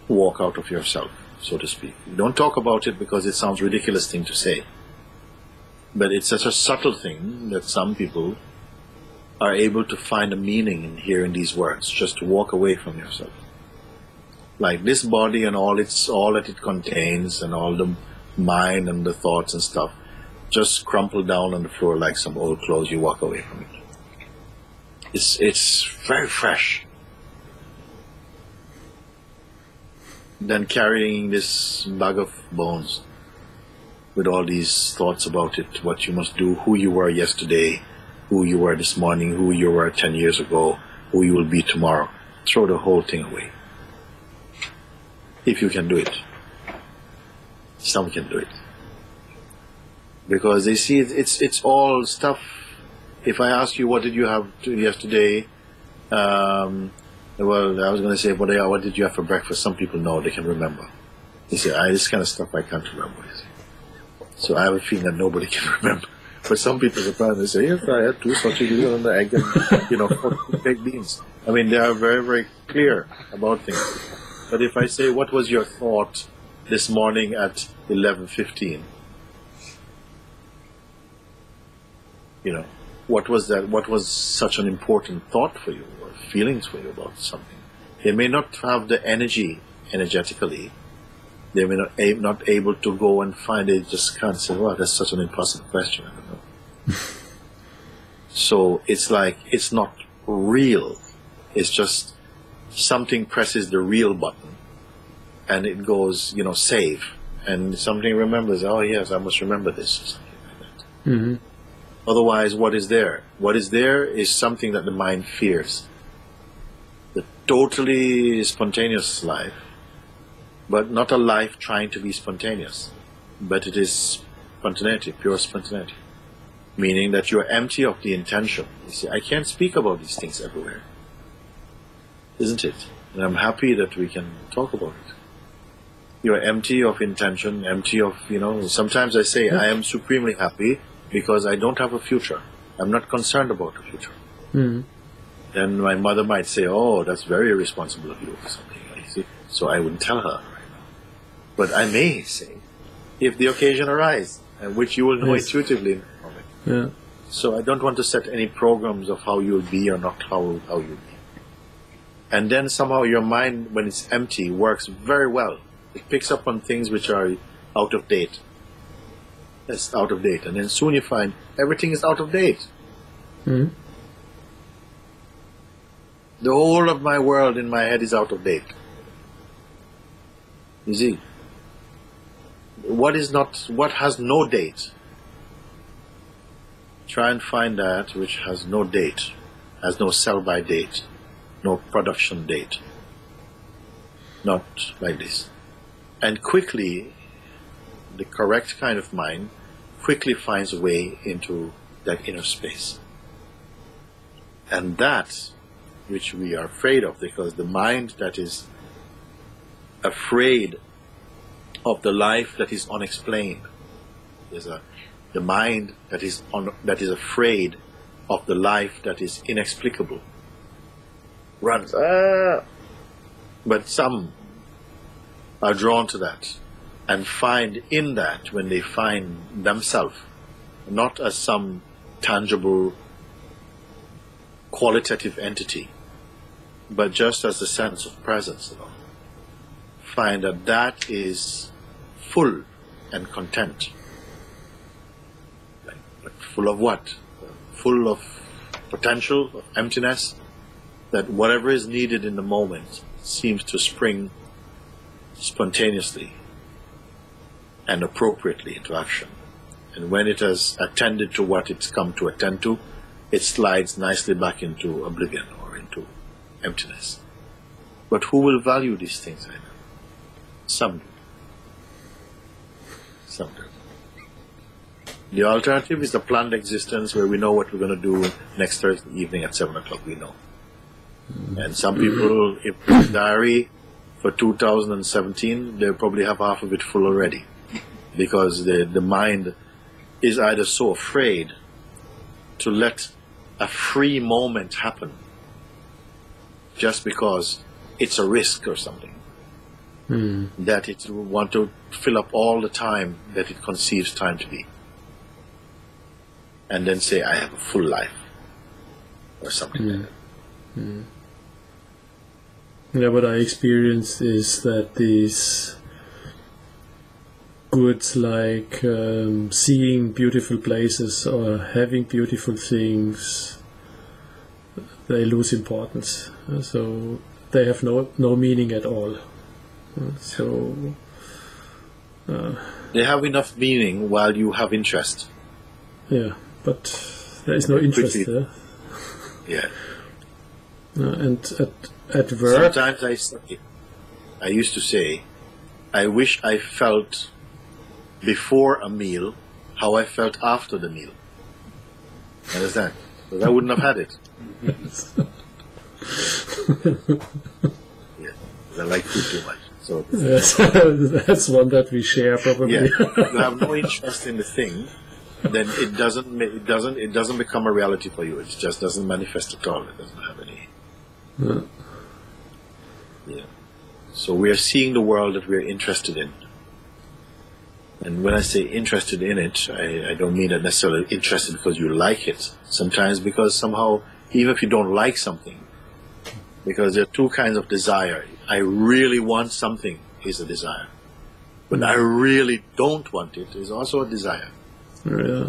walk out of yourself, so to speak. Don't talk about it because it sounds a ridiculous thing to say. But it's such a subtle thing that some people are able to find a meaning in hearing these words, just to walk away from yourself. Like this body and all that it contains, and all the mind and the thoughts and stuff, just crumple down on the floor like some old clothes. You walk away from it. It's very fresh. Then carrying this bag of bones with all these thoughts about it, what you must do, who you were yesterday, who you were this morning, who you were 10 years ago, who you will be tomorrow. Throw the whole thing away. If you can do it. Some can do it. because they see it's all stuff. If I ask you what did you have yesterday, well, I was going to say what did you have for breakfast? Some people know, they can remember. They say, this kind of stuff I can't remember. So I have a feeling that nobody can remember. But some people surprised, they say, yes, I had 2 sausages and the egg and 4 baked beans. I mean, they are very, very clear about things. But if I say, what was your thought this morning at 11:15? What was that? What was such an important thought for you, or feelings for you about something? They may not have the energetically. They may not able to go and find it. Just can't say, "Well, that's such an impossible question." I don't know. So it's like it's not real. It's just something presses the real button, and it goes, save, and something remembers. Oh yes, I must remember this, or something like that. Mm-hmm. Otherwise, what is there? What is there is something that the mind fears. The totally spontaneous life, but not a life trying to be spontaneous, but it is spontaneity, pure spontaneity. Meaning that you're empty of the intention. You see, I can't speak about these things everywhere, isn't it? And I'm happy that we can talk about it. You're empty of intention, empty of, sometimes I say, I am supremely happy because I don't have a future. I'm not concerned about the future. Mm-hmm. Then my mother might say, oh, that's very irresponsible of you or something. You see? So I wouldn't tell her right now. But I may say, if the occasion arises, which you will know intuitively in the moment. Yeah. So I don't want to set any programs of how you'll be or not how you'll be. And then somehow your mind, when it's empty, works very well. It picks up on things which are out of date. That's out of date. And then soon you find everything is out of date. Mm-hmm. The whole of my world in my head is out of date. You see? What has no date? Try and find that which has no date, has no sell-by date, no production date. Not like this. And quickly, the correct kind of mind quickly finds a way into that inner space. And that which we are afraid of, because the mind that is afraid of the life that is unexplained is the mind that is afraid of the life that is inexplicable runs. But some are drawn to that and find in that, when they find themselves not as some tangible qualitative entity, but just as the sense of presence, find that that is full and content. But full of what? Full of potential, of emptiness, that whatever is needed in the moment seems to spring spontaneously and appropriately into action. And when it has attended to what it's come to attend to, it slides nicely back into oblivion or into emptiness. But who will value these things? I know. Some do. Some do. The alternative is the planned existence where we know what we're going to do next Thursday evening at 7 o'clock, we know. And some people, if the diary for 2017, they probably have half of it full already. Because the mind is either so afraid to let a free moment happen just because it's a risk or something, that it want to fill up all the time that it conceives time to be, and then say, I have a full life or something like that. Yeah, what I experienced is that these goods like seeing beautiful places or having beautiful things, they lose importance. So they have no meaning at all. So they have enough meaning while you have interest. Yeah, but there is no interest there. Yeah. And at work, sometimes I used to say, I wish I felt before a meal how I felt after the meal. Understand? Because I wouldn't have had it. Yeah, I like food too much. So yes, that's one that we share probably. yeah, if you have no interest in the thing, then it doesn't become a reality for you. It just doesn't manifest at all. It doesn't have any. Yeah. So we are seeing the world that we are interested in. And when I say interested in it, I don't mean that necessarily interested because you like it. Sometimes because somehow, even if you don't like something, because there are two kinds of desire. I really want something is a desire. But I really don't want it is also a desire. Yeah,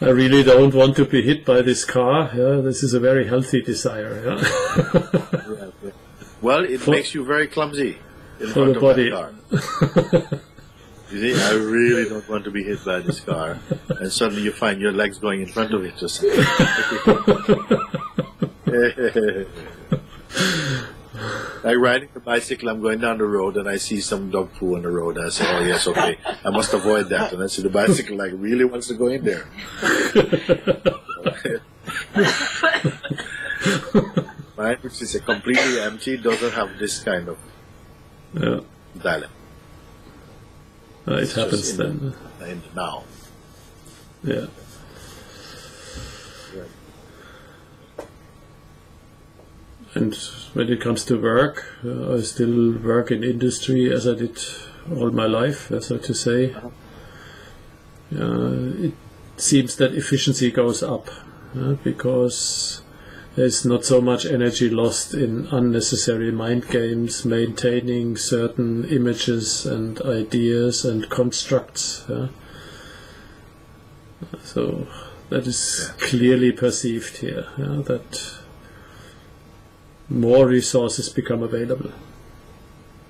I really don't want to be hit by this car. Yeah, this is a very healthy desire. Yeah. Yeah. Well, it makes you very clumsy in for front the of body. that car. You see, I really don't want to be hit by this car, and suddenly you find your legs going in front of it. Just like riding a bicycle, I'm going down the road and I see some dog poo on the road. And I say, "Oh yes, okay, I must avoid that." And I see the bicycle like really wants to go in there. Mine, which is completely empty, doesn't have this kind of dilemma. It happens then. In the now. Yeah. And when it comes to work, I still work in industry as I did all my life, so to say. It seems that efficiency goes up because there's not so much energy lost in unnecessary mind games, maintaining certain images and ideas and constructs. So that is clearly perceived here, that more resources become available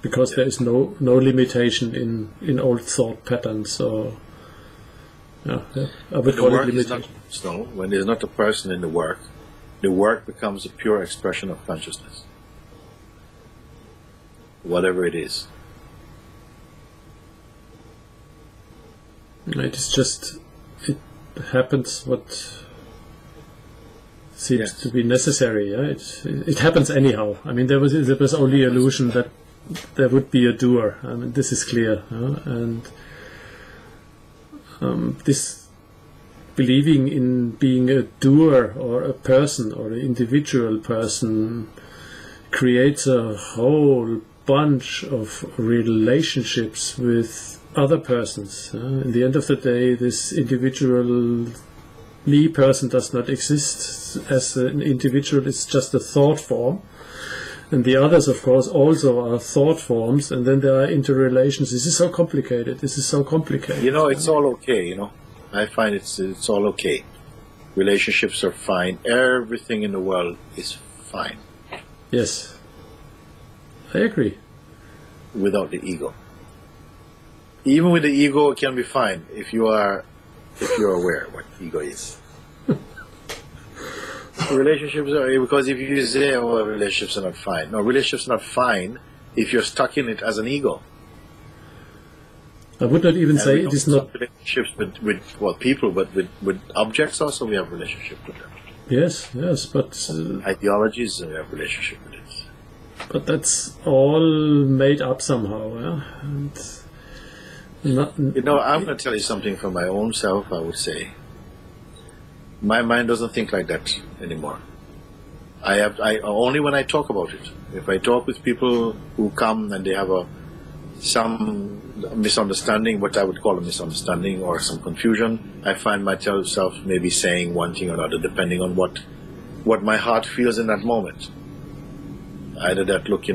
because there is no limitation in old thought patterns. So I would call it limitation. When there's not a person in the work becomes a pure expression of consciousness, whatever it is. It is just, it happens what seems to be necessary. It happens anyhow. I mean, there was only illusion that there would be a doer. I mean, this is clear, and this believing in being a doer or a person or an individual person creates a whole bunch of relationships with other persons. In the end of the day, this individual me person does not exist as an individual. It's just a thought form. And the others, of course, also are thought forms, and then there are interrelations. This is so complicated. It's all okay, I find it's all okay. Relationships are fine. Everything in the world is fine. Yes, I agree. Without the ego. Even with the ego, it can be fine if you're aware what ego is. Relationships are, because if you say, "Oh, relationships are not fine," no, relationships are not fine if you're stuck in it as an ego. I would not even say it is not relationships with people, but with objects also we have relationship with them. Yes, but ideologies we have relationship with it. But that's all made up somehow, And I'm going to tell you something from my own self. I would say my mind doesn't think like that anymore. I only when I talk about it. If I talk with people who come and they have some misunderstanding, what I would call a misunderstanding, or some confusion, I find myself maybe saying one thing or another, depending on what my heart feels in that moment. Either that, look,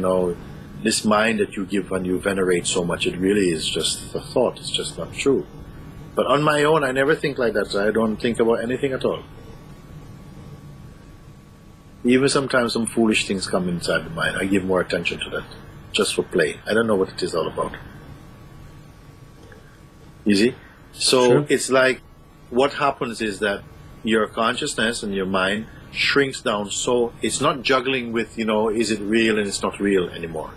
this mind that you give and you venerate so much, it really is just a thought. It's just not true. But on my own, I never think like that. So I don't think about anything at all. Even sometimes some foolish things come inside the mind. I give more attention to that, just for play. I don't know what it is all about. You see? So Sure. It's like, what happens is that your consciousness and your mind shrinks down, so it's not juggling with, is it real and it's not real anymore.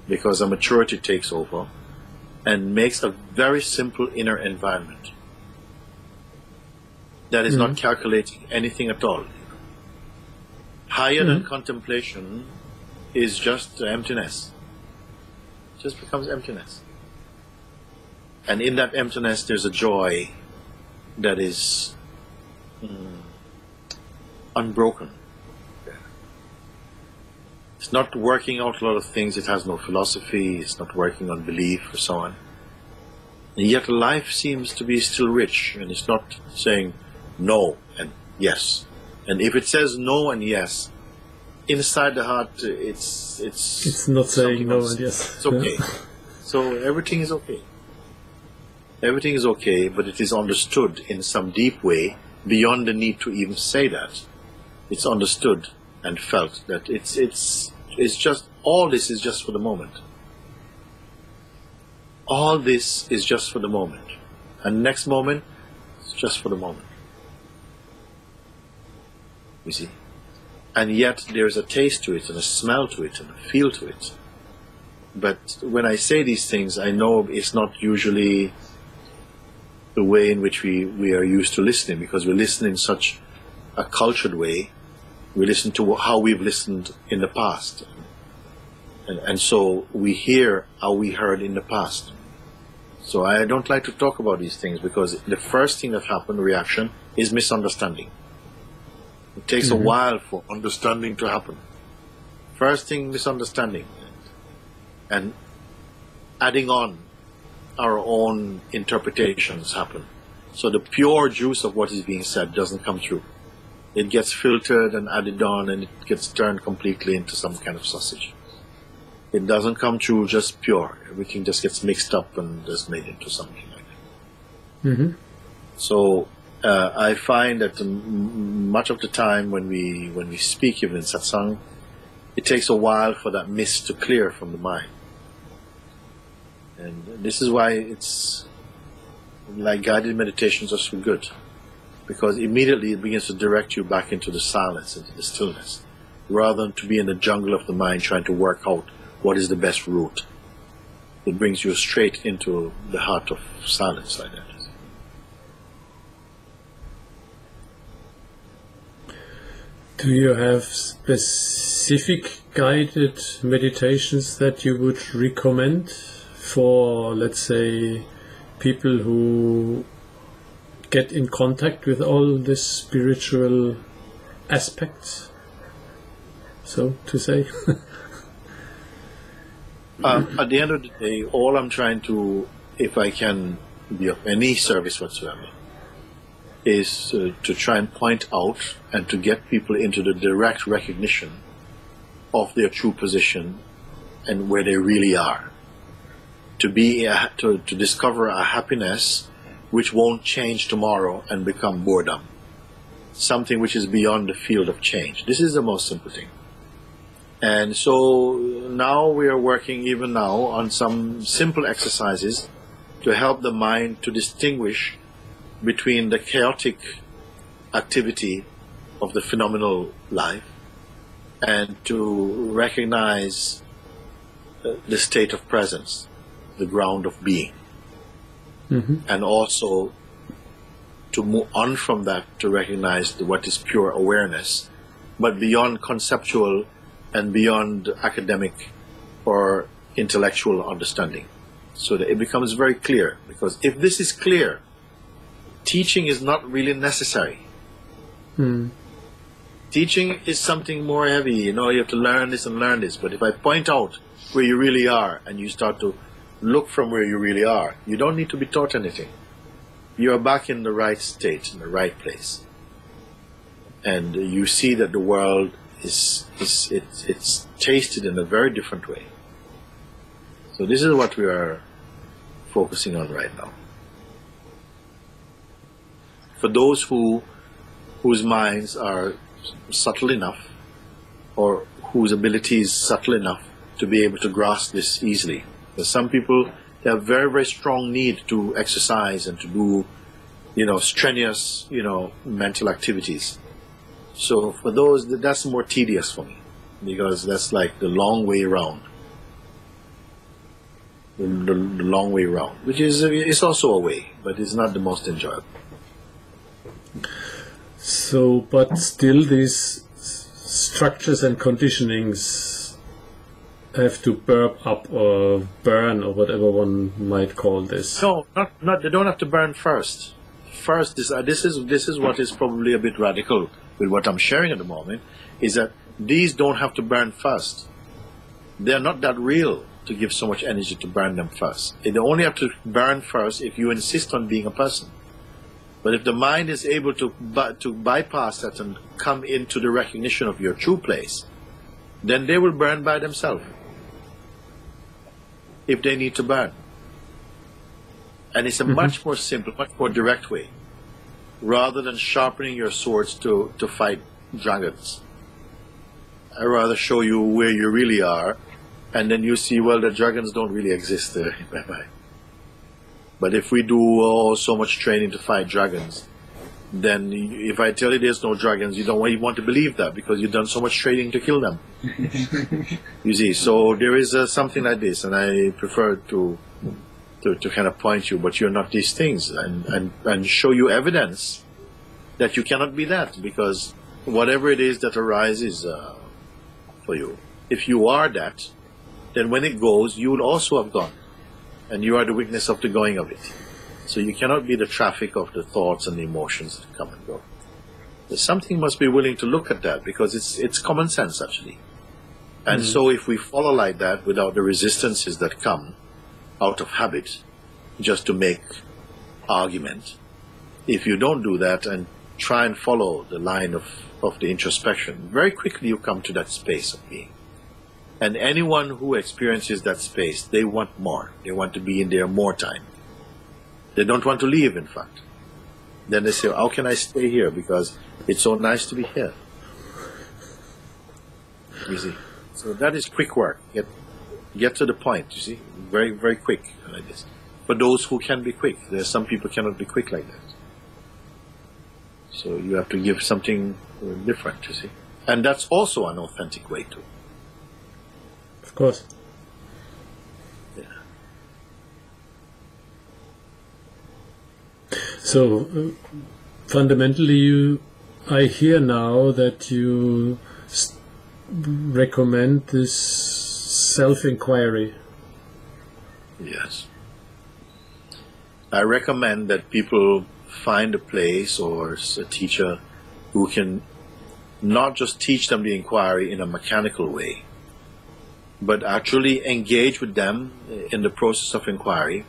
Because a maturity takes over, and makes a very simple inner environment that is not calculating anything at all. Higher than contemplation is just emptiness. It just becomes emptiness. And in that emptiness there's a joy that is unbroken. It's not working out a lot of things, it has no philosophy, it's not working on belief or so on. And yet life seems to be still rich, and it's not saying no and yes. And if it says no and yes, inside the heart it's not saying no and yes. It's okay. So everything is okay. Everything is okay, but it is understood in some deep way beyond the need to even say that. It's understood and felt that it's just, all this is just for the moment. All this is just for the moment. And next moment, it's just for the moment. You see? And yet there's a taste to it, and a smell to it, and a feel to it. But when I say these things, I know it's not usually the way in which we are used to listening, because we listen in such a cultured way. We listen to how we've listened in the past. And so we hear how we heard in the past. So I don't like to talk about these things, because the first thing that happened, reaction, is misunderstanding. It takes a while for understanding to happen. First thing, misunderstanding. And adding on our own interpretations happen. So the pure juice of what is being said doesn't come through. It gets filtered and added on, and it gets turned completely into some kind of sausage. It doesn't come through just pure. Everything just gets mixed up and just made into something like that. So I find that much of the time when we speak, even in satsang, it takes a while for that mist to clear from the mind. And this is why it's like guided meditations are so good, because immediately it begins to direct you back into the silence, into the stillness, rather than to be in the jungle of the mind trying to work out what is the best route. It brings you straight into the heart of silence like that. Do you have specific guided meditations that you would recommend for, let's say, people who get in contact with all the spiritual aspects, so to say? At the end of the day, all I'm trying to, if I can be of any service whatsoever, is to try and point out and to get people into the direct recognition of their true position and where they really are. To discover a happiness which won't change tomorrow and become boredom. Something which is beyond the field of change. This is the most simple thing. And so now we are working even now on some simple exercises to help the mind to distinguish between the chaotic activity of the phenomenal life and to recognize the state of presence, the ground of being. And also to move on from that to recognize what is pure awareness, but beyond conceptual and beyond academic or intellectual understanding, so that it becomes very clear. Because if this is clear, teaching is not really necessary. Teaching is something more heavy, you have to learn this and learn this. But if I point out where you really are and you start to look from where you really are, you don't need to be taught anything. You are back in the right state, in the right place. And you see that the world it's tasted in a very different way. So this is what we are focusing on right now. For those whose minds are subtle enough, or whose ability is subtle enough to be able to grasp this easily. There's some people, they have very, very strong need to exercise and to do, strenuous, mental activities. So for those, that's more tedious for me, because that's like the long way around. the long way round, which is it's also a way, but it's not the most enjoyable. So, but still these structures and conditionings have to burp up or burn or whatever one might call this. No, not they don't have to burn first. First, this is what is probably a bit radical with what I'm sharing at the moment, is that these don't have to burn first. They're not that real to give so much energy to burn them first. They only have to burn first if you insist on being a person. But if the mind is able to bypass that and come into the recognition of your true place, then they will burn by themselves, if they need to burn. And it's a much more simple, much more direct way, rather than sharpening your swords to fight dragons. I'd rather show you where you really are, and then you see, well, the dragons don't really exist there. Bye-bye. But if we do so much training to fight dragons, then if I tell you there's no dragons, you don't even want to believe that, because you've done so much training to kill them. You see, so there is something like this, and I prefer to kind of point you, but you're not these things, and show you evidence that you cannot be that, because whatever it is that arises for you, if you are that, then when it goes, you will also have gone. And you are the witness of the going of it. So you cannot be the traffic of the thoughts and the emotions that come and go. There's something must be willing to look at that, because it's common sense, actually. And so if we follow like that without the resistances that come out of habit, just to make argument, if you don't do that and try and follow the line of the introspection, very quickly you come to that space of being. And anyone who experiences that space, they want more. They want to be in there more time. They don't want to leave, in fact. Then they say, how can I stay here? Because it's so nice to be here. You see? So that is quick work. Get to the point, you see? Very, very quick like this. For those who can be quick. There's some people cannot be quick like that. So you have to give something different, you see? And that's also an authentic way too. Of course. Yeah. So fundamentally, I hear now that you recommend this self-inquiry. Yes. I recommend that people find a place or a teacher who can not just teach them the inquiry in a mechanical way, but actually engage with them in the process of inquiry,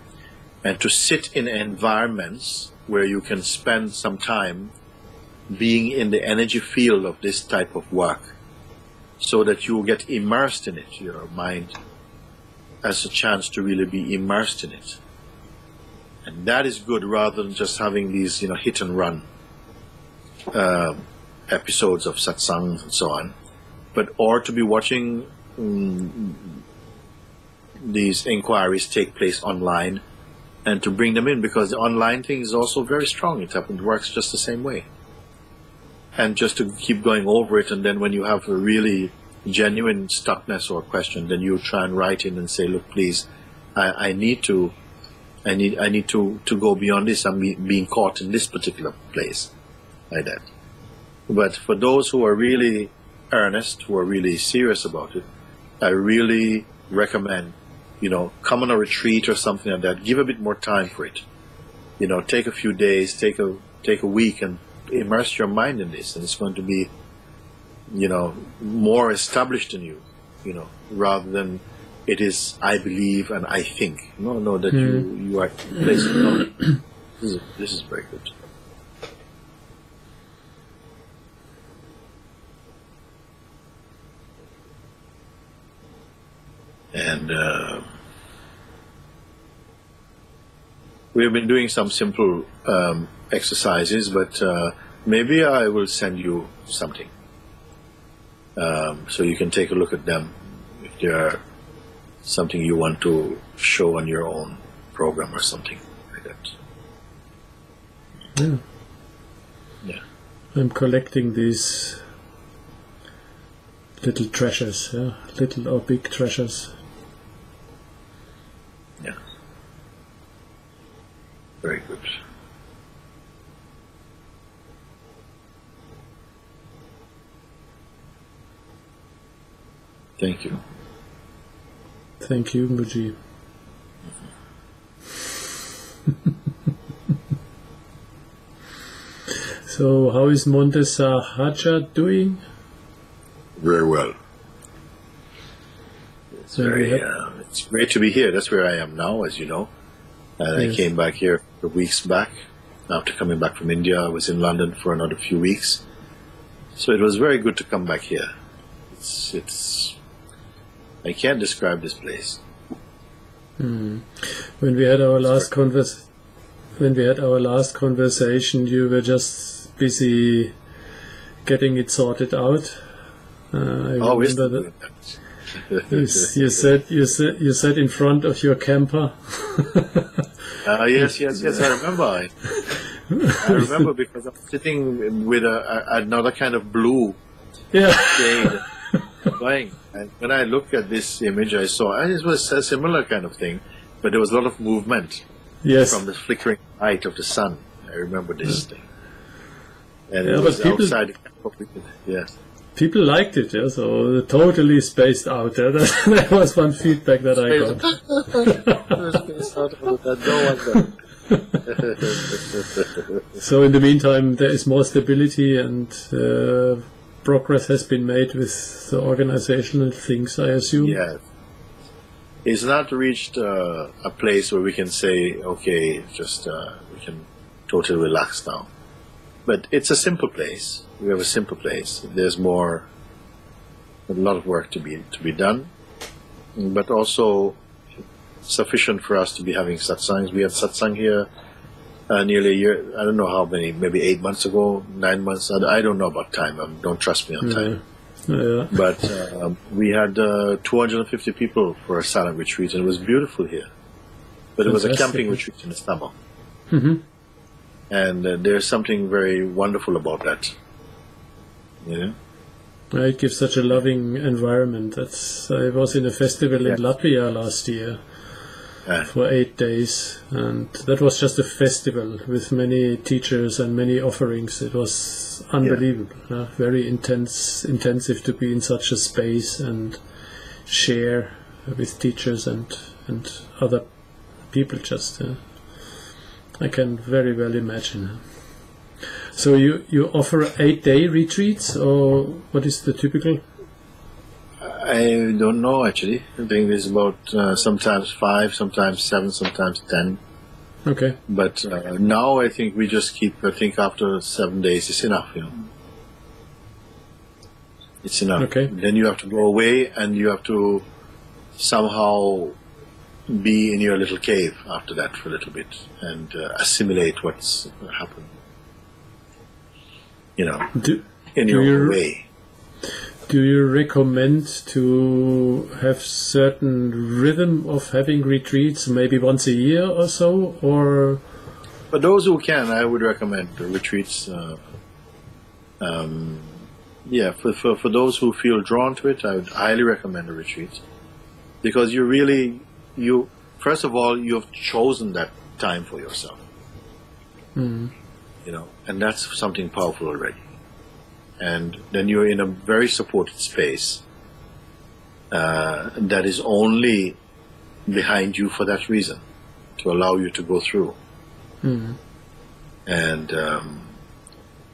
and to sit in environments where you can spend some time being in the energy field of this type of work, so that you get immersed in it. Your mind has a chance to really be immersed in it. And that is good, rather than just having these, hit and run episodes of satsangs and so on, or to be watching these inquiries take place online, and to bring them in, because the online thing is also very strong. It works just the same way. And just to keep going over it, and then when you have a really genuine stuckness or question, then you try and write in and say, look, please, I need to go beyond this. I'm being caught in this particular place, like that. But for those who are really earnest, who are really serious about it, I really recommend, come on a retreat or something like that. Give a bit more time for it. Take a few days, take a week, and immerse your mind in this, and it's going to be, more established in you, rather than it is I believe and I think. No, that you are placed in knowledge. This is very good. And we have been doing some simple exercises, but maybe I will send you something, so you can take a look at them if they are something you want to show on your own program or something like that. Yeah. Yeah. I'm collecting these little treasures, little or big treasures. Very good. Thank you. Thank you, Mooji. So, how is Monte Sahaja doing? Very well. It's it's great to be here. That's where I am now, as you know. And Yes. I came back here weeks back. After coming back from India, I was in London for another few weeks. So it was very good to come back here. It's I can't describe this place. When we had our last conversation, you were just busy getting it sorted out. I remember that. You said in front of your camper. Yes, I remember. I remember because I'm sitting with another kind of blue shade going. And when I looked at this image, I saw it was a similar kind of thing, but there was a lot of movement from the flickering light of the sun. I remember this thing. And it was outside the camp. Yes. People liked it, so totally spaced out. That was one feedback that I got. So in the meantime, there is more stability and progress has been made with the organizational things, I assume. Yes. It's not reached a place where we can say, okay, just we can totally relax now. But it's a simple place. We have a simple place. There's a lot of work to be done, but also sufficient for us to be having satsangs. We had satsang here nearly a year. I don't know how many, maybe 8 months ago, 9 months. I don't know about time. Don't trust me on time. Yeah. But we had 250 people for a silent retreat, and it was beautiful here. But it was a camping retreat in the summer. Mm-hmm. And there's something very wonderful about that. Yeah. It gives such a loving environment. I was in a festival in Latvia last year for 8 days, and that was just a festival with many teachers and many offerings. It was unbelievable. Very intensive to be in such a space and share with teachers and other people. I can very well imagine. So you offer 8-day retreats, or what is the typical? I don't know actually. I think there's about sometimes 5, sometimes 7, sometimes 10. Okay. But now I think we just keep. I think after 7 days it's enough. It's enough. Okay. Then you have to go away, and you have to somehow be in your little cave after that for a little bit and assimilate what's happened. In your own way. Do you recommend to have certain rhythm of having retreats, maybe once a year or so, or? For those who can, I would recommend the retreats. For those who feel drawn to it, I would highly recommend a retreat, because first of all, you have chosen that time for yourself. Mm. And that's something powerful already. And then you're in a very supported space that is only behind you for that reason, to allow you to go through. Mm. And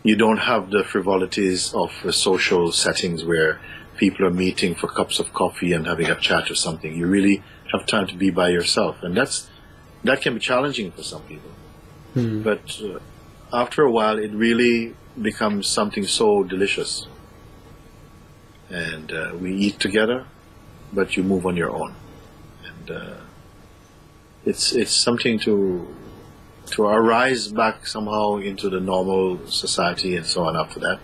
you don't have the frivolities of social settings where people are meeting for cups of coffee and having a chat or something. You really have time to be by yourself, and that can be challenging for some people. Mm. But after a while, it really becomes something so delicious. And we eat together, but you move on your own. And it's something to arise back somehow into the normal society and so on after that.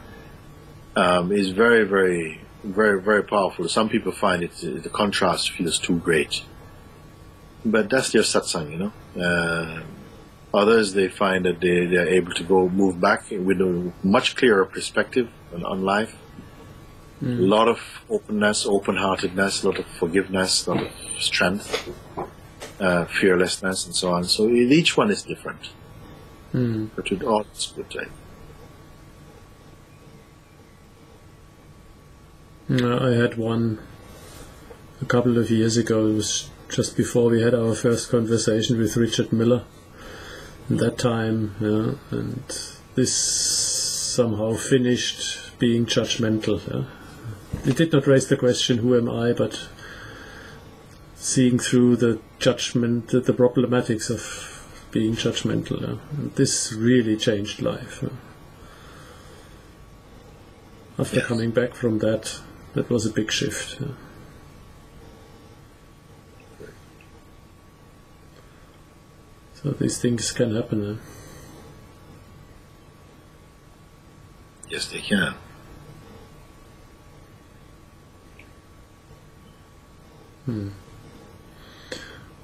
Is very, very, very, very powerful. Some people find the contrast feels too great. But that's their satsang, Others, they find that they're able to move back with a much clearer perspective on life. Mm. A lot of openness, open-heartedness, a lot of forgiveness, a lot of strength. fearlessness, and so on. So each one is different. Mm. But with all, it's good. I had one a couple of years ago. It was just before we had our first conversation with Richard Miller. At that time, and this somehow finished being judgmental. It did not raise the question, who am I, but seeing through the judgment, the problematics of being judgmental. And this really changed life. After coming back from that, that was a big shift. So these things can happen. Yes, they can.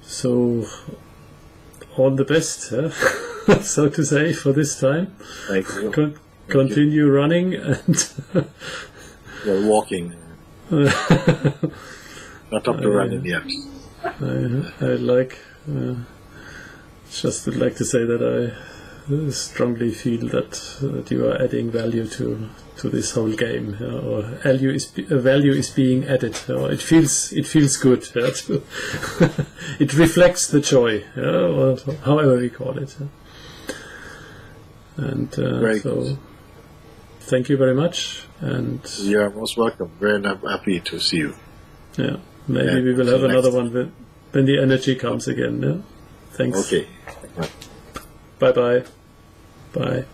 So, all the best, so to say, for this time. Thank you. Continue running and We're walking. Not up to running yet. I like. Just would like to say that I strongly feel that you are adding value to this whole game, or value is being added. It feels good. It reflects the joy, or however we call it. And so, thank you very much. And you're most welcome. Very happy to see you. Yeah, maybe we will have another one when the energy comes again. Yeah? Thanks. Okay. Bye-bye. Bye.